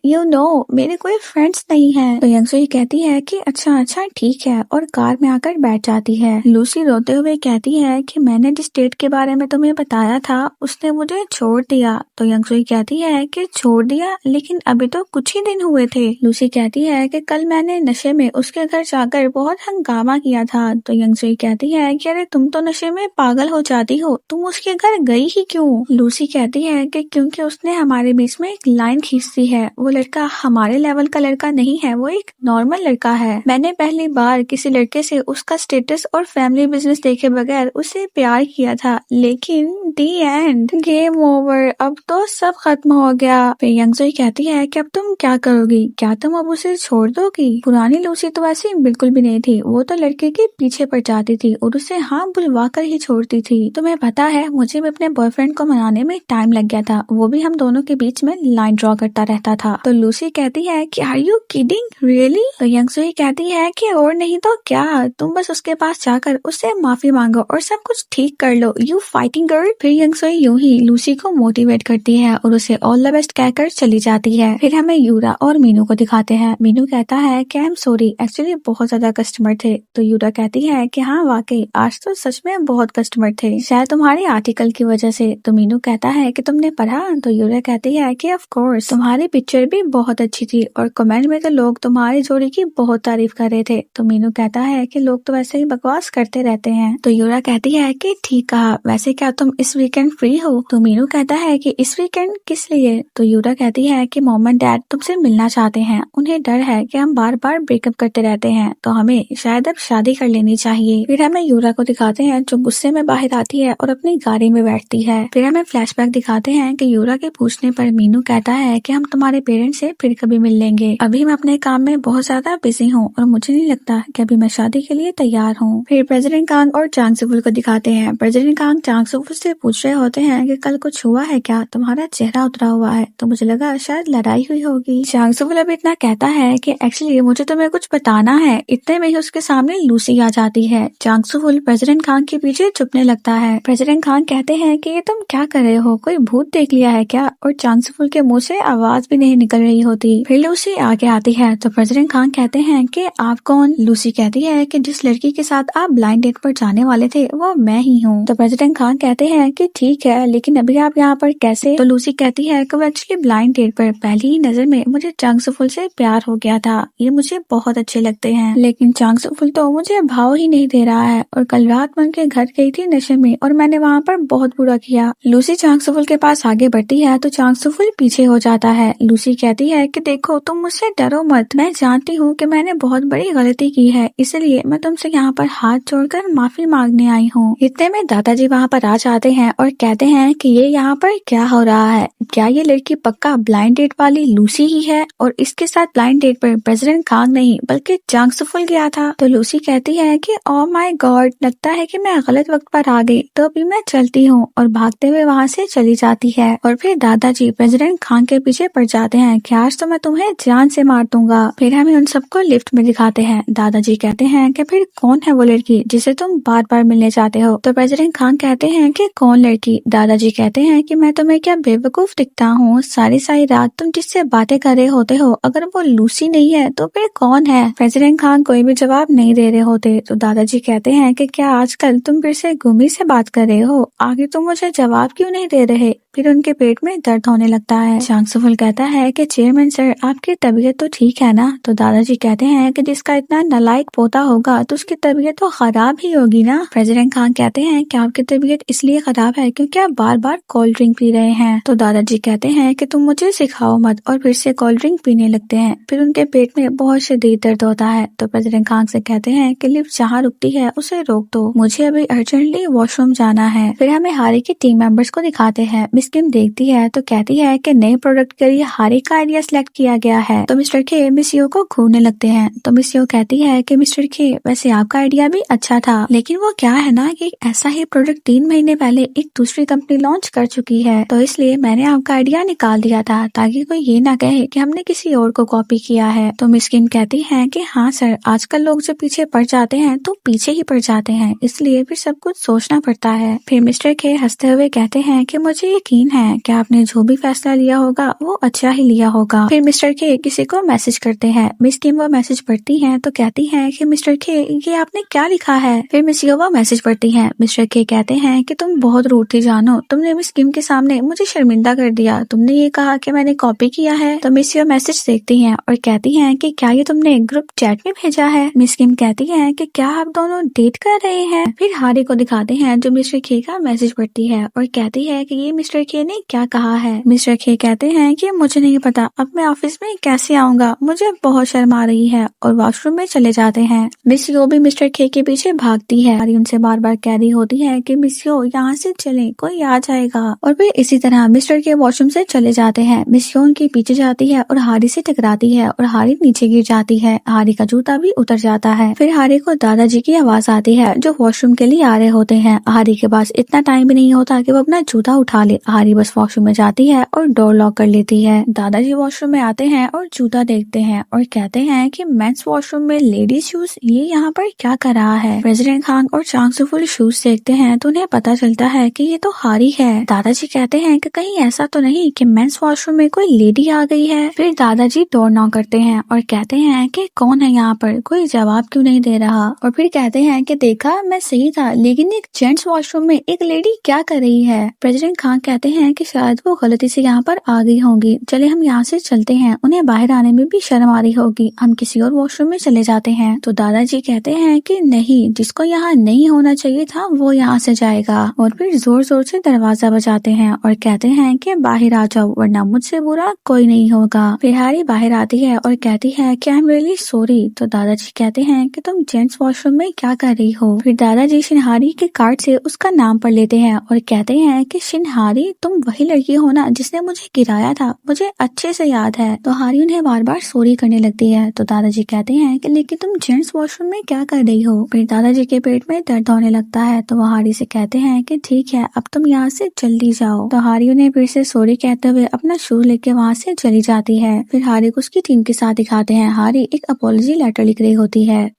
यू नो, मेरे कोई फ्रेंड्स नहीं है। तो यंगजोई कहती है कि अच्छा अच्छा ठीक है, और कार में आकर बैठ जाती है। लूसी रोते हुए कहती है कि मैंने जिस डेट के बारे में तुम्हें बताया था उसने मुझे छोड़ दिया। तो यंगजोई कहती है कि छोड़ दिया, लेकिन अभी तो कुछ ही दिन हुए थे। लूसी कहती है कि कल मैंने नशे में उसके घर जाकर बहुत हंगामा किया था। तो यंगजोई कहती है कि अरे तुम तो नशे में पागल हो जाती हो, तुम उसके घर गई ही क्यों? लूसी कहती है कि क्योंकि उसने हमारे बीच में एक लाइन खींच दी है। वो लड़का हमारे लेवल का लड़का नहीं है, वो एक नॉर्मल लड़का है। मैंने पहली बार किसी लड़के से उसका स्टेटस और फैमिली बिजनेस देखे बगैर उसे प्यार किया था, लेकिन दी एंड, गेम ओवर, अब तो सब खत्म हो गया। फिर यंगजोई कहती है कि अब तुम क्या करोगी? क्या तुम अब उसे छोड़ दोगी? पुरानी लूसी तो ऐसी बिल्कुल भी नहीं थी, वो तो लड़के के पीछे पड़ जाती थी और उसे हाँ बुलवा कर ही छोड़ती थी। तुम्हें पता है मुझे भी अपने बॉयफ्रेंड को मनाने में टाइम लग गया था, वो भी हम दोनों के बीच में लाइन ड्रॉ करता रहता था। तो लूसी कहती है कि आर यू किडिंग रियली? तो यंगजोई कहती है कि और नहीं तो क्या, तुम बस उसके पास जाकर उससे माफी मांगो और सब कुछ ठीक कर लो, यू फाइटिंग गर्ल। फिर यंगजोई यूं ही लूसी को मोटिवेट करती है और उसे ऑल द बेस्ट कहकर चली जाती है। फिर हमें यूरा और मीनू को दिखाते हैं। मीनू कहता है कि आई एम सॉरी, एक्चुअली बहुत ज्यादा कस्टमर थे। तो यूरा कहती है कि हाँ वाकई आज तो सच में बहुत कस्टमर थे, शायद तुम्हारे आर्टिकल की वजह से। तो मीनू कहता है कि तुमने पढ़ा? तो यूरा कहती है कि ऑफ कोर्स, तुम्हारी पिक्चर भी बहुत अच्छी थी और कमेंट में तो लोग तुम्हारी जोड़ी की बहुत तारीफ कर रहे थे। तो मीनू कहता है कि लोग तो वैसे ही बकवास करते रहते हैं। तो यूरा कहती है कि ठीक कहा, वैसे क्या तुम इस वीकेंड फ्री हो? तो मीनू कहता है कि इस वीकेंड किस लिए? तो यूरा कहती है कि मॉम एंड डैड तुमसे मिलना चाहते हैं, उन्हें डर है कि हम बार बार ब्रेकअप करते रहते हैं, तो हमें शायद अब शादी कर लेनी लेनी चाहिए। फिर हमें यूरा को दिखाते हैं जो गुस्से में बाहर आती है और अपनी गाड़ी में बैठती है। फिर हमें फ्लैशबैक दिखाते हैं कि यूरा के पूछने पर मीनू कहता है कि हम तुम्हारे पेरेंट्स से फिर कभी मिल लेंगे, अभी मैं अपने काम में बहुत ज्यादा बिजी हूँ और मुझे नहीं लगता कि अभी मैं शादी के लिए तैयार हूँ। फिर प्रेसिडेंट कांग और चांग सुफुल को दिखाते हैं। प्रेसिडेंट कांग चांग सुफुल से पूछ रहे होते हैं कि कल कुछ हुआ है क्या, तुम्हारा चेहरा उतरा हुआ है, तो मुझे लगा शायद लड़ाई हुई होगी। चांग सुफुल अभी इतना कहता है कि एक्चुअली मुझे तुम्हें कुछ बताना है। इतने में ही उसके सामने लूसी आ जाती है। चांग सुफुल प्रेसिडेंट कांग के पीछे छुपने लगता है। प्रेसिडेंट कांग कहते हैं कि ये तुम क्या कर रहे हो, कोई भूत देख लिया है क्या? और चांग सुफुल के मुंह से आवाज भी नहीं निकल रही होती। फिर लूसी आगे आती है तो प्रेसिडेंट कांग कहते हैं कि आप कौन? लूसी कहती है कि जिस लड़की के साथ आप ब्लाइंड डेट पर जाने वाले थे वो मैं ही हूँ। तो प्रेसिडेंट कांग कहते हैं कि ठीक है, लेकिन अभी आप यहाँ पर कैसे? तो लूसी कहती है कि वो एक्चुअली ब्लाइंड डेट पर पहली ही नजर में मुझे चांग सुफुल से प्यार हो गया था, ये मुझे बहुत अच्छे लगते हैं, लेकिन चांग सुफुल तो मुझे भाव ही नहीं दे रहा है और कल रात मैं उनके घर गई थी नशे में और मैंने वहाँ पर बहुत बुरा किया। लूसी चांग सुफुल के पास आगे बढ़ती है तो चांग सुफुल पीछे हो जाता है। लूसी कहती है कि देखो तुम मुझसे डरो मत, मैं जानती हूँ कि मैंने बहुत बड़ी गलती की है, इसलिए मैं तुमसे यहाँ पर हाथ जोड़कर माफी मांगने आई हूँ। इतने में दादाजी वहाँ पर आ जाते हैं और कहते हैं कि ये यहाँ पर क्या हो रहा है, क्या ये लड़की पक्का ब्लाइंड डेट वाली लूसी ही है और इसके साथ ब्लाइंड डेट पर प्रेसिडेंट कांग नहीं बल्कि चांग सुफुल गया था? तो लूसी कहती है कि ओह माय गॉड, लगता है कि मैं गलत वक्त पर आ गई, तो अभी मैं चलती हूँ, और भागते हुए वहाँ से चली जाती है। और फिर दादाजी प्रेसिडेंट कांग के पीछे पड़ जाते हैं कि आज तो मैं तुम्हें जान से मार दूंगा। फिर हमें उन सबको लिफ्ट में दिखाते हैं। दादाजी कहते हैं कि फिर कौन है वो लड़की जिसे तुम बार बार मिलने चाहते हो? तो प्रेसिडेंट कांग कहते हैं कि कौन लड़की? दादाजी कहते हैं कि मैं तुम्हें क्या बेवकूफ दिखता हूँ? सारी सारी रात तुम जिससे बातें कर रहे होते हो, अगर वो लूसी नहीं है तो फिर कौन है? प्रेसिडेंट कांग कोई भी जवाब नहीं दे रहे होते तो दादाजी कहते हैं कि क्या आजकल तुम फिर से गुमी से बात कर रहे हो? आगे तुम मुझे जवाब क्यों नहीं दे रहे? फिर उनके पेट में दर्द होने लगता है। चांग सुफुल कहता है कि चेयरमैन सर, आपकी तबीयत तो ठीक है ना? तो दादाजी कहते हैं कि जिसका इतना नालायक पोता होगा तो उसकी तबीयत तो खराब ही होगी ना। प्रेसिडेंट खान कहते हैं कि आपकी तबीयत इसलिए खराब है क्योंकि आप बार बार कोल्ड ड्रिंक पी रहे हैं। तो दादाजी कहते हैं कि तुम मुझे सिखाओ मत, और फिर से कोल्ड ड्रिंक पीने लगते हैं। फिर उनके पेट में बहुत शदीद दर्द होता है। तो प्रेसिडेंट खान से कहते हैं कि लिफ्ट जहाँ रुकती है उसे रोक दो, मुझे अभी अर्जेंटली वॉशरूम जाना है। फिर हमें हारी के टीम मेंबर्स को दिखाते हैं। मिस किम देखती है तो कहती है कि नए प्रोडक्ट के लिए हारी का आइडिया सिलेक्ट किया गया है। तो मिस्टर के मिस यो को घूरने लगते हैं। तो मिस यो कहती है कि मिस्टर के, वैसे आपका आइडिया भी अच्छा था, लेकिन वो क्या है ना कि ऐसा ही प्रोडक्ट 3 महीने पहले एक दूसरी कंपनी लॉन्च कर चुकी है, तो इसलिए मैंने आपका आइडिया निकाल दिया था ताकि कोई ये ना कहे कि हमने किसी और को कॉपी किया है। तो मिस किम कहती है कि हाँ सर, आजकल लोग जो पीछे पड़ जाते हैं तो पीछे ही पड़ जाते हैं, इसलिए फिर सब कुछ सोचना पड़ता है। फिर मिस्टर के हंसते हुए कहते हैं कि मुझे यकीन है कि आपने जो भी फैसला लिया होगा वो अच्छा ही लिया होगा। फिर मिस्टर के किसी को मैसेज करते हैं। मिस किम वो मैसेज पढ़ती है तो कहती है कि मिस्टर के, ये आपने क्या लिखा है? फिर मिस यो वो मैसेज पढ़ती है। मिस्टर के कहते हैं कि तुम बहुत रूड थी जानो, तुमने मिस किम के सामने मुझे शर्मिंदा कर दिया, तुमने ये कहा कि मैंने कॉपी किया है। तो मिस यो मैसेज देखती है और कहती है कि क्या ये तुमने ग्रुप चैट में भेजा है? मिस किम कहती है कि क्या आप दोनों डेट कर रहे हैं? फिर हारी को दिखाते हैं जो मिस्टर के का मैसेज पढ़ती है और कहती है कि ये मिस्टर के ने क्या कहा है। मिस्टर के कहते हैं कि मुझे नहीं पता, अब मैं ऑफिस में कैसे आऊंगा, मुझे बहुत शर्म आ रही है, और वॉशरूम में चले जाते हैं। मिस यो भी मिस्टर के पीछे भागती है। हारी उनसे बार बार कह रही होती है कि मिस यो यहाँ से चले, कोई आ जाएगा, और फिर इसी तरह मिस्टर के वॉशरूम से चले जाते हैं। मिस यो उनके पीछे जाती है और हारी से टकराती है और हारी नीचे गिर जाती है। हारी का जूता भी उतर जाता है। फिर हारी को दादाजी की आवाज आती है जो वॉशरूम के लिए आ रहे होते हैं। हारी के पास इतना टाइम भी नहीं होता कि वो अपना जूता उठा ले। हारी बस वॉशरूम में जाती है और डोर लॉक कर लेती है। दादाजी वॉशरूम में आते हैं और जूता देखते हैं और कहते हैं कि मेंस वॉशरूम में लेडीज शूज, ये यहाँ पर क्या कर रहा है? प्रेसिडेंट खान और चांग सुफुल शूज देखते हैं तो उन्हें पता चलता है कि ये तो हारी है। दादाजी कहते हैं कि कहीं ऐसा तो नहीं कि मेंस वॉशरूम में कोई लेडी आ गई है। फिर दादाजी डोर नॉक करते हैं और कहते हैं कि कौन है यहाँ पर, कोई जवाब क्यों नहीं दे रहा? और फिर कहते हैं कि देखा, मैं सही था, लेकिन एक जेंट्स वॉशरूम में एक लेडी क्या कर रही है? प्रेसिडेंट खान कहते कहते हैं कि शायद वो गलती से यहाँ पर आ गई होंगी, चले हम यहाँ से चलते हैं, उन्हें बाहर आने में भी शर्म आ रही होगी, हम किसी और वॉशरूम में चले जाते हैं। तो दादाजी कहते हैं कि नहीं, जिसको यहाँ नहीं होना चाहिए था वो यहाँ से जाएगा, और फिर जोर जोर से दरवाजा बजाते हैं और कहते हैं कि बाहर आ जाओ वरना मुझसे बुरा कोई नहीं होगा। फिर हैरी बाहर आती है और कहती है कि आई एम रियली सॉरी। तो दादाजी कहते हैं कि तुम जेंट्स वॉशरूम में क्या कर रही हो। फिर दादाजी शिनहारी के कार्ड से उसका नाम पढ़ लेते हैं और कहते हैं कि शिनहारी, तुम वही लड़की हो ना जिसने मुझे गिराया था, मुझे अच्छे से याद है। तो हारी उन्हें बार बार सॉरी करने लगती है। तो दादाजी कहते हैं कि लेकिन तुम जेंट्स वॉशरूम में क्या कर रही हो। फिर दादाजी के पेट में दर्द होने लगता है तो वो हारी से कहते हैं कि ठीक है, अब तुम यहाँ से जल्दी जाओ। तो हारी उन्हें फिर से सॉरी कहते हुए अपना शूज लेके वहाँ से चली जाती है। फिर हारी को उसकी टीम के साथ दिखाते हैं। हारी एक अपॉलजी लेटर लिख रही होती है।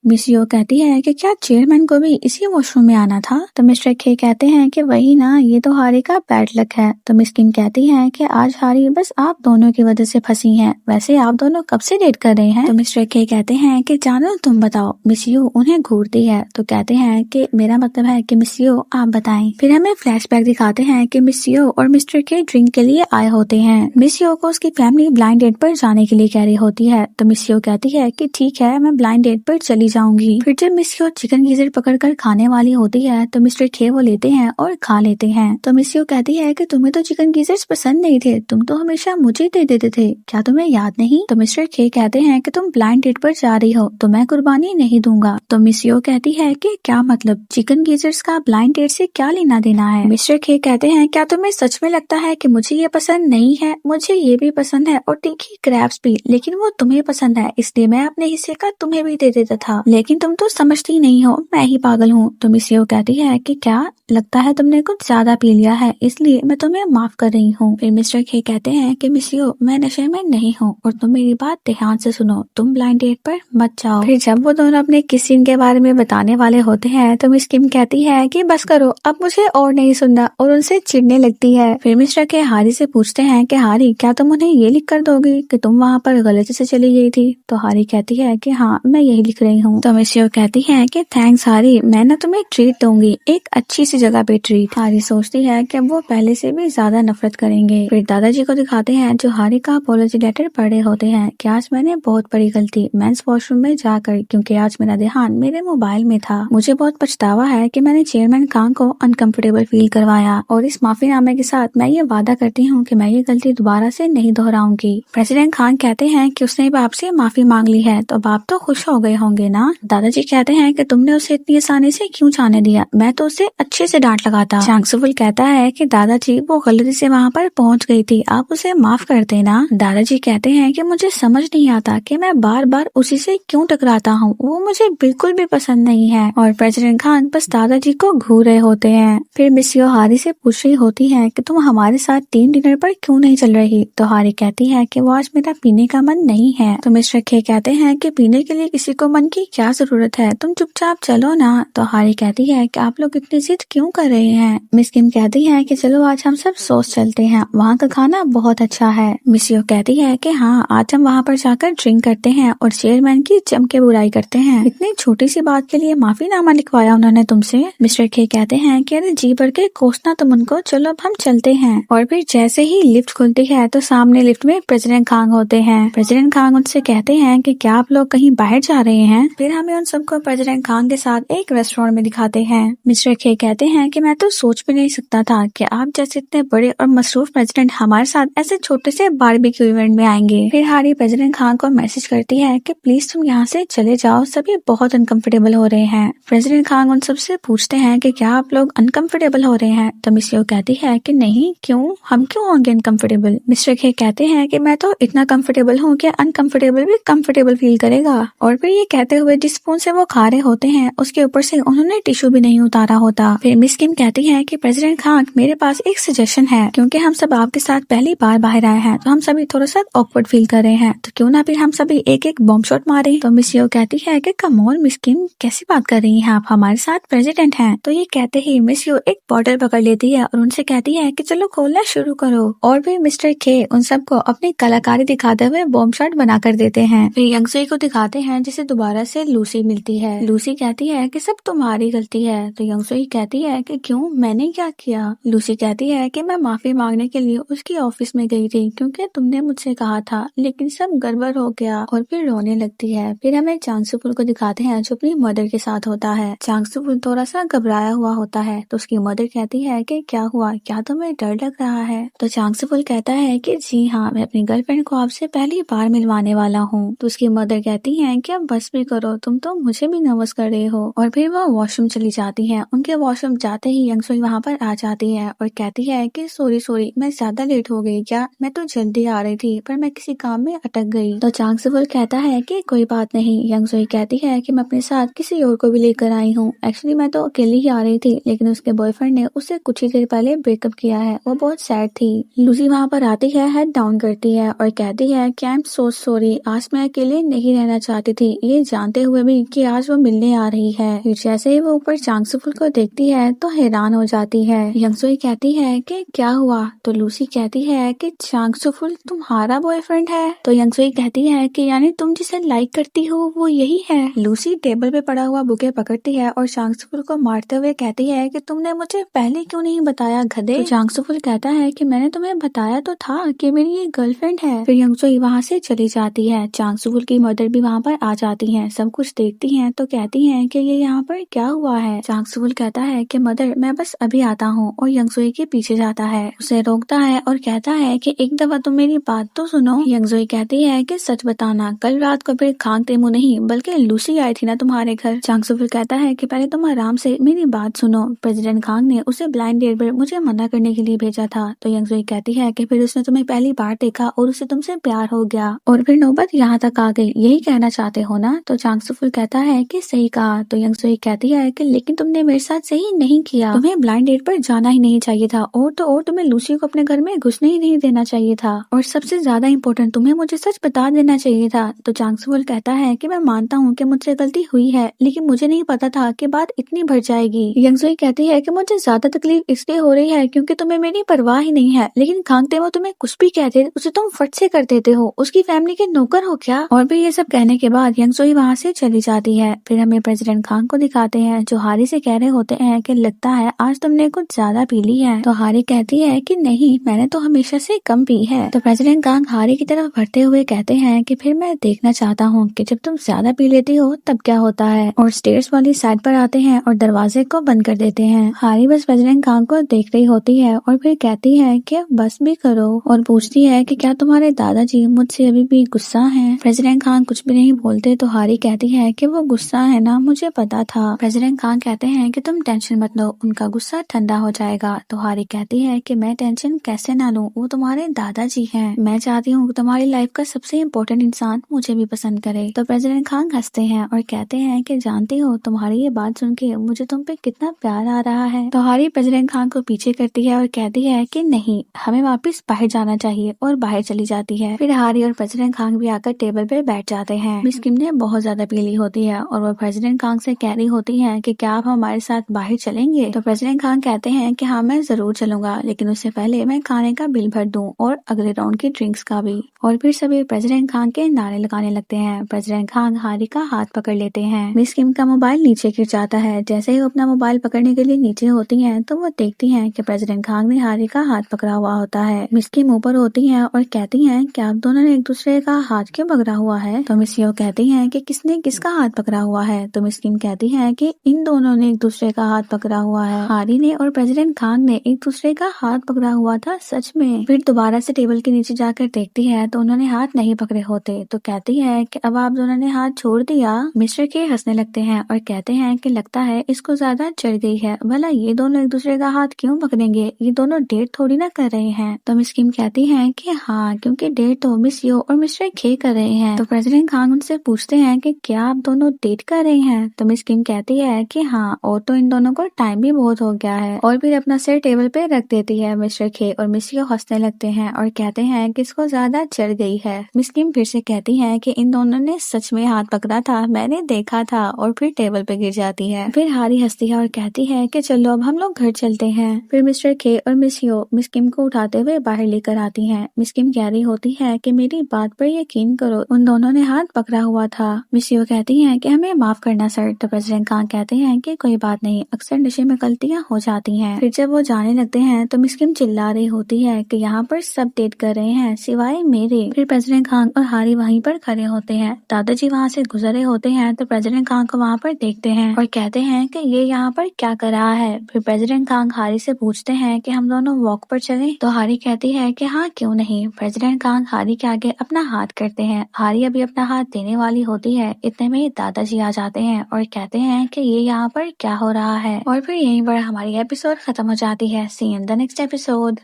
मिस यो कहती है कि क्या चेयरमैन को भी इसी वॉशरूम में आना था। तो मिस्टर खे कहते हैं कि वही ना, ये तो हारी का बैड लक है। तो मिस किम कहती है कि आज हारी बस आप दोनों की वजह से फंसी हैं, वैसे आप दोनों कब से डेट कर रहे हैं। तो मिस्टर खे कहते हैं कि जानो तुम बताओ। मिस यू उन्हें घूरती है तो कहते हैं कि मेरा मतलब है कि मिस यू आप बताएं। फिर हमें फ्लैशबैक दिखाते हैं कि मिस यू और मिस्टर के ड्रिंक के लिए आए होते हैं। मिस यू को उसकी फैमिली ब्लाइंड डेट पर जाने के लिए कह रही होती है। तो मिस यू कहती है कि ठीक है, मैं ब्लाइंड डेट पर चली जाऊंगी। फिर जब मिस यो चिकन गीजर पकड़कर खाने वाली होती है तो मिस्टर खे वो लेते हैं और खा लेते हैं। तो मिस यो कहती है कि तुम्हें तो चिकन गीजर्स पसंद नहीं थे, तुम तो हमेशा मुझे दे देते थे, क्या तुम्हें याद नहीं। तो मिस्टर खे कहते हैं कि तुम ब्लाइंड डेट पर जा रही हो तो मैं कुर्बानी नहीं दूंगा। तो मिस यो कहती है कि क्या मतलब, चिकन गीजर्स का ब्लाइंड डेट से क्या लेना देना है। मिस्टर खे कहते हैं क्या तुम्हें सच में लगता है कि मुझे ये पसंद नहीं है, मुझे ये भी पसंद है और तीखी क्रैब्स भी, लेकिन वो तुम्हें पसंद है इसलिए मैं अपने हिस्से का तुम्हें भी दे देता था, लेकिन तुम तो समझती नहीं हो, मैं ही पागल हूँ। तो मिस यो कहती है कि क्या लगता है तुमने कुछ ज्यादा पी लिया है, इसलिए मैं तुम्हें माफ कर रही हूँ। फिर मिस्टर खे कहते हैं कि मिस यो मैं नशे में नहीं हूँ और तुम मेरी बात ध्यान से सुनो, तुम ब्लाइंड डेट पर मत जाओ। फिर जब वो दोनों अपने किस सीन के बारे में बताने वाले होते हैं तो मिस किम कहती है कि बस करो, अब मुझे और नहीं सुनना, और उनसे चिढ़ने लगती है। फिर मिस्टर के हारी से पूछते हैं कि हारी क्या तुम उन्हें ये लिख कर दोगी कि तुम वहाँ पर गलती से चली गई थी। तो हारी कहती है कि हाँ मैं यही लिख रही हूँ। तो मिस यो कहती है कि थैंक्स हारी, मैं ना तुम्हें ट्रीट दूंगी, एक अच्छी सी जगह पे ट्रीट। हारी सोचती है कि वो पहले से भी ज्यादा नफरत करेंगे। फिर दादाजी को दिखाते हैं जो हारी का अपॉलॉजी लेटर पढ़े होते हैं कि आज मैंने बहुत बड़ी गलती मेंस वॉशरूम में जाकर, क्योंकि आज मेरा ध्यान मेरे मोबाइल में था, मुझे बहुत पछतावा है कि मैंने चेयरमैन खान को अनकंफर्टेबल फील करवाया, और इस माफीनामे के साथ मैं ये वादा करती हूँ कि मैं ये गलती दोबारा से नहीं दोहराऊंगी। प्रेसिडेंट खान कहते हैं कि उसने बाप से माफी मांग ली है तो बाप तो खुश हो गए होंगे ना। दादाजी कहते हैं कि तुमने उसे इतनी आसानी से क्यों जाने दिया, मैं तो उसे अच्छे से डांट लगाता। चांग सुफुल कहता है कि दादाजी वो गलती से वहाँ पर पहुँच गई थी, आप उसे माफ कर देना। दादाजी कहते हैं कि मुझे समझ नहीं आता कि मैं बार बार उसी से क्यों टकराता हूँ, वो मुझे बिल्कुल भी पसंद नहीं है। और प्रेसिडेंट खान बस दादाजी को घूर रहे होते हैं। फिर मिस यो हारी से पूछ रही होती है कि तुम हमारे साथ टीम डिनर पर क्यों नहीं चल रही। तो हारी कहती है कि वो आज मेरा पीने का मन नहीं है। तो मिस्टर खे कहते हैं कि पीने के लिए किसी को मन की क्या जरूरत है, तुम चुपचाप चलो ना। तो हारी कहती है कि आप लोग इतनी जिद क्यों कर रहे हैं। मिस किम कहती है कि चलो आज हम सब सोच चलते हैं, वहाँ का खाना बहुत अच्छा है। मिस यो कहती है कि हाँ आज हम वहाँ पर जाकर ड्रिंक करते हैं और चेयरमैन की जम के बुराई करते हैं। इतनी छोटी सी बात के लिए माफीनामा लिखवाया उन्होंने तुमसे। मिस्टर खे कहते हैं कि अरे जी भर के कोसना तुम उनको, चलो अब हम चलते हैं। और फिर जैसे ही लिफ्ट खुलती है तो सामने लिफ्ट में प्रेसिडेंट खान होते हैं। प्रेसिडेंट खान उनसे कहते हैं कि क्या आप लोग कहीं बाहर जा रहे हैं। फिर हमें उन सबको प्रेसिडेंट खान के साथ एक रेस्टोरेंट में दिखाते हैं। मिस्टर खे कहते हैं कि मैं तो सोच भी नहीं सकता था कि आप जैसे इतने बड़े और मसरूफ प्रेसिडेंट हमारे साथ ऐसे छोटे से बारबेक्यू इवेंट में आएंगे। फिर हारी प्रेसिडेंट खान को मैसेज करती है कि प्लीज तुम यहाँ से चले जाओ, सभी बहुत अनकंफर्टेबल हो रहे हैं। प्रेसिडेंट खान उन सबसे पूछते हैं कि क्या आप लोग अनकंफर्टेबल हो रहे हैं। तो मिस यो कहती है कि नहीं, क्यों, हम क्यों होंगे अनकंफर्टेबल। मिस्टर खे कहते हैं कि मैं तो इतना कंफर्टेबल हूँ कि अनकंफर्टेबल भी कंफर्टेबल फील करेगा। और फिर ये कहते हुए जिस स्पून से वो खा रहे होते हैं उसके ऊपर से उन्होंने टिश्यू भी नहीं उतारा होता। फिर मिस किम कहती है कि प्रेसिडेंट खान मेरे पास एक सजेशन है, क्योंकि हम सब आपके साथ पहली बार बाहर आए हैं तो हम सभी थोड़ा सा ऑकवर्ड फील कर रहे हैं, तो क्यों ना फिर हम सभी एक एक बॉम्ब शॉट मारे। तो मिस यो कहती है कि कम ऑन मिस किम, कैसी बात कर रही हैं आप, हमारे साथ प्रेसिडेंट हैं। तो ये कहते ही मिस यो एक बॉटल पकड़ लेती है और उनसे कहती है कि चलो खोलना शुरू करो। और फिर मिस्टर खे उन सबको अपनी कलाकारी दिखाते हुए बॉम्ब शॉट बना कर देते हैं। फिर यंगसुई को दिखाते हैं जिसे दोबारा से उसे लूसी मिलती है। लूसी कहती है कि सब तुम्हारी गलती है। तो यंगसुई कहती है कि क्यों, मैंने क्या किया? लूसी कहती है कि मैं माफी मांगने के लिए उसकी ऑफिस में गई थी क्योंकि तुमने मुझसे कहा था, लेकिन सब गड़बड़ हो गया। और फिर रोने लगती है। फिर हमें चांग सुफुल को दिखाते हैं जो अपनी मदर के साथ होता है। चांग सुफुल थोड़ा सा घबराया हुआ होता है तो उसकी मदर कहती है कि क्या हुआ, क्या तुम्हें डर लग रहा है? तो चांग सुफुल कहता है कि जी हाँ, मैं अपनी गर्लफ्रेंड को आपसे पहली बार मिलवाने वाला हूँ। तो उसकी मदर कहती है कि अब बस भी करो, तुम तो मुझे भी नर्वस कर रहे हो। और फिर वो वॉशरूम चली जाती है। उनके वॉशरूम जाते ही यंगसुई वहाँ पर आ जाती है और कहती है कि सॉरी मैं ज्यादा लेट हो गई क्या? मैं तो जल्दी आ रही थी पर मैं किसी काम में अटक गई। तो चांग सुफुल कहता है कि कोई बात नहीं। यंगसुई कहती है कि मैं अपने साथ किसी और को भी लेकर आई हूँ। एक्चुअली मैं तो अकेली ही आ रही थी, लेकिन उसके बॉयफ्रेंड ने उससे कुछ ही देर पहले ब्रेकअप किया है। वो बहुत सैड थी। लूसी वहाँ पर आती है, हेड डाउन करती है और कहती है कि आई एम सो सॉरी, आज मैं अकेले नहीं रहना चाहती थी, ये जानते हुए भी कि आज वो मिलने आ रही है। फिर जैसे ही वो ऊपर चांग सुफुल को देखती है तो हैरान हो जाती है। यंगसुई कहती है कि क्या हुआ? तो लूसी कहती है कि चांग सुफुल तुम्हारा बॉयफ्रेंड है? तो यंगसुई कहती है कि यानी तुम जिसे लाइक करती हो वो यही है? लूसी टेबल पे पड़ा हुआ बुके पकड़ती है और चांग सुफुल को मारते हुए कहती है कि तुमने मुझे पहले क्यों नहीं बताया गधे? तो चांग सुफुल कहता है कि मैंने तुम्हें बताया तो था कि मेरी ये गर्लफ्रेंड है। फिर यंगसुई वहाँ से चली जाती है। चांग सुफुल की मदर भी वहाँ पर आ जाती है, सब कुछ देखती है तो कहती है कि ये यहाँ पर क्या हुआ है? चांग सुफुल कहता है कि मदर मैं बस अभी आता हूँ, और यंगसुई के पीछे जाता है, उसे रोकता है और कहता है कि एक दफा तुम मेरी बात तो सुनो। यंगसुई कहती है कि सच बताना, कल रात को फिर खांग तेमू नहीं बल्कि लूसी आई थी ना तुम्हारे घर? चांग सुफुल कहता है कि पहले तुम आराम से मेरी बात सुनो, प्रेसिडेंट खांग ने उसे ब्लाइंड डेट पर मुझे मना करने के लिए भेजा था। तो यंगसुई कहती है कि फिर उसने तुम्हें पहली बार देखा और उसे तुमसे प्यार हो गया और फिर नौबत यहाँ तक आ गई, यही कहना चाहते हो ना? तो चांग सुफुल कहता है कि सही कहा। तो यंगसुई कहती है कि लेकिन तुमने मेरे साथ सही नहीं किया, तुम्हें ब्लाइंड डेट पर जाना ही नहीं चाहिए था, और तो और तुम्हें लूसी को अपने घर में घुसने ही नहीं देना चाहिए था, और सबसे ज्यादा इम्पोर्टेंट तुम्हें मुझे सच बता देना चाहिए था। तो चांग सुफुल कहता है कि मैं मानता हूँ कि मुझसे गलती हुई है, लेकिन मुझे नहीं पता था कि बात इतनी बढ़ जाएगी। यंगसुई कहती है कि मुझे ज्यादा तकलीफ इसलिए हो रही है क्योंकि तुम्हें मेरी परवाह ही नहीं है, लेकिन खांग तेमो तुम्हें कुछ भी कहते उसे तुम फट से कर देते हो, उसकी फैमिली के नौकर हो क्या? और फिर ये सब कहने के बाद यंगसुई वहाँ से चली जाती है। फिर हमें प्रेसिडेंट खांग को दिखाते हैं जो हारी से कह रहे होते हैं कि लगता है आज तुमने कुछ ज्यादा पी ली है। तो हारी कहती है कि नहीं, मैंने तो हमेशा से कम पी है। तो प्रेसिडेंट खांग हारी की तरफ बढ़ते हुए कहते हैं कि फिर मैं देखना चाहता हूँ कि जब तुम ज्यादा पी लेती हो तब क्या होता है, और स्टेयर्स वाली साइड पर आते हैं और दरवाजे को बंद कर देते हैं। हारी बस प्रेसिडेंट खांग को देख रही होती है और फिर कहती है कि अब बस भी करो, और पूछती है कि क्या तुम्हारे दादाजी मुझसे अभी भी गुस्सा हैं? प्रेसिडेंट खान कुछ भी नहीं बोलते तो हारी कहती है कि वो गुस्सा है ना, मुझे पता था। प्रेसिडेंट खान कहते हैं कि तुम टेंशन मत लो, उनका गुस्सा ठंडा हो जाएगा। तो हारी कहती है कि मैं टेंशन कैसे ना लूं, वो तुम्हारे दादाजी हैं। मैं चाहती हूँ तुम्हारी लाइफ का सबसे इम्पोर्टेंट इंसान मुझे भी पसंद करे। तो प्रेसिडेंट खान हंसते हैं और कहते हैं कि जानती हो तुम्हारी ये बात सुन के मुझे तुम पे कितना प्यार आ रहा है। तो हारी प्रेसिडेंट खान को पीछे करती है और कहती है कि नहीं, हमें वापस बाहर जाना चाहिए, और बाहर चली जाती है। फिर हारी और प्रेसिडेंट खान भी आकर टेबल पे बैठ जाते हैं। मिस किम ने बहुत ज्यादा पी ली होती है और वो प्रेसिडेंट खान से कह रही होती है कि क्या आप हमारे साथ बाहर चलेंगे? तो प्रेसिडेंट खान कहते हैं कि हाँ मैं जरूर चलूंगा, लेकिन उससे पहले मैं खाने का बिल भर दूं और अगले राउंड की ड्रिंक्स का भी। और फिर सभी प्रेसिडेंट खान के नारे लगाने लगते हैं। प्रेसिडेंट खान हारी का हाथ पकड़ लेते हैं। मिस किम का मोबाइल नीचे गिर जाता है। जैसे ही वो अपना मोबाइल पकड़ने के लिए नीचे होती है तो वो देखती है कि प्रेसिडेंट खान ने हारी का हाथ पकड़ा हुआ होता है। मिस किम ऊपर होती है और कहती हैं कि आप दोनों ने एक दूसरे का हाथ क्यों पकड़ा हुआ है? तो मिस यो कहती हैं कि किसने किसका हाथ पकड़ा हुआ है? तो मिस किम कहती है कि इन दोनों ने एक दूसरे का हाथ पकड़ा हुआ है। हारी ने और प्रेसिडेंट खान ने एक दूसरे का हाथ पकड़ा हुआ था सच में। फिर दोबारा से टेबल के नीचे जाकर देखती है तो उन्होंने हाथ नहीं पकड़े होते। तो कहती है कि अब आप दोनों ने हाथ छोड़ दिया। मिस्टर के हंसने लगते हैं और कहते हैं कि लगता है इसको ज्यादा चढ़ गई है, भला ये दोनों एक दूसरे का हाथ क्यों पकड़ेंगे, ये दोनों डेट थोड़ी ना कर रहे हैं। तो मिस किम कहती हैं कि हाँ, क्योंकि डेट तो मिस यो और मिस्टर खे कर रहे हैं। तो प्रेसिडेंट खान उनसे पूछते हैं कि क्या आप दोनों डेट कर रहे हैं? तो मिस किम कहती है कि हाँ, और तो इन दोनों को टाइम भी बहुत हो गया है, और फिर अपना सिर टेबल पे रख देती है। मिस्टर खे और मिस यो हंसने लगते हैं और कहते हैं कि इसको ज्यादा चढ़ गई है। मिस किम फिर से कहती है कि इन दोनों ने सच में हाथ पकड़ा था, मैंने देखा था, और फिर टेबल पे गिर जाती है। फिर हारी हंसती है और कहती है कि चलो अब हम लोग घर चलते हैं। फिर मिस्टर खे और मिस यो मिस किम को उठाते हुए बाहर लेकर आती हैं। मिस किम कह रही होती है कि मेरी बात पर यकीन करो, उन दोनों ने हाथ पकड़ा हुआ था। मिस मिशियो कहती है कि हमें माफ करना सर। तो प्रेसिडेंट खान कहते हैं कि कोई बात नहीं, अक्सर नशे में गलतियां हो जाती हैं। फिर जब वो जाने लगते हैं तो मिस किम चिल्ला रही होती है कि यहाँ पर सब डेट कर रहे हैं सिवाय मेरे। फिर प्रेसिडेंट खान और हारी वहीं पर खड़े होते हैं। दादाजी वहाँ से गुजर रहे होते हैं तो प्रेसिडेंट खान को वहाँ पर देखते हैं और कहते हैं कि ये यहाँ पर क्या कर रहा है। फिर प्रेसिडेंट खान हारी से पूछते हैं कि हम दोनों वॉक पर चलें। तो हारी कहती है कि हाँ क्यों नहीं। प्रेसिडेंट खान हारी के आगे अपना हाथ करते हैं। हारी अभी अपना हाथ देने वाली होती है, इतने में ही दादाजी आ जाते हैं और कहते हैं कि ये यहाँ पर क्या हो रहा है। और फिर यहीं पर हमारी एपिसोड खत्म हो जाती है। सी इन द नेक्स्ट एपिसोड।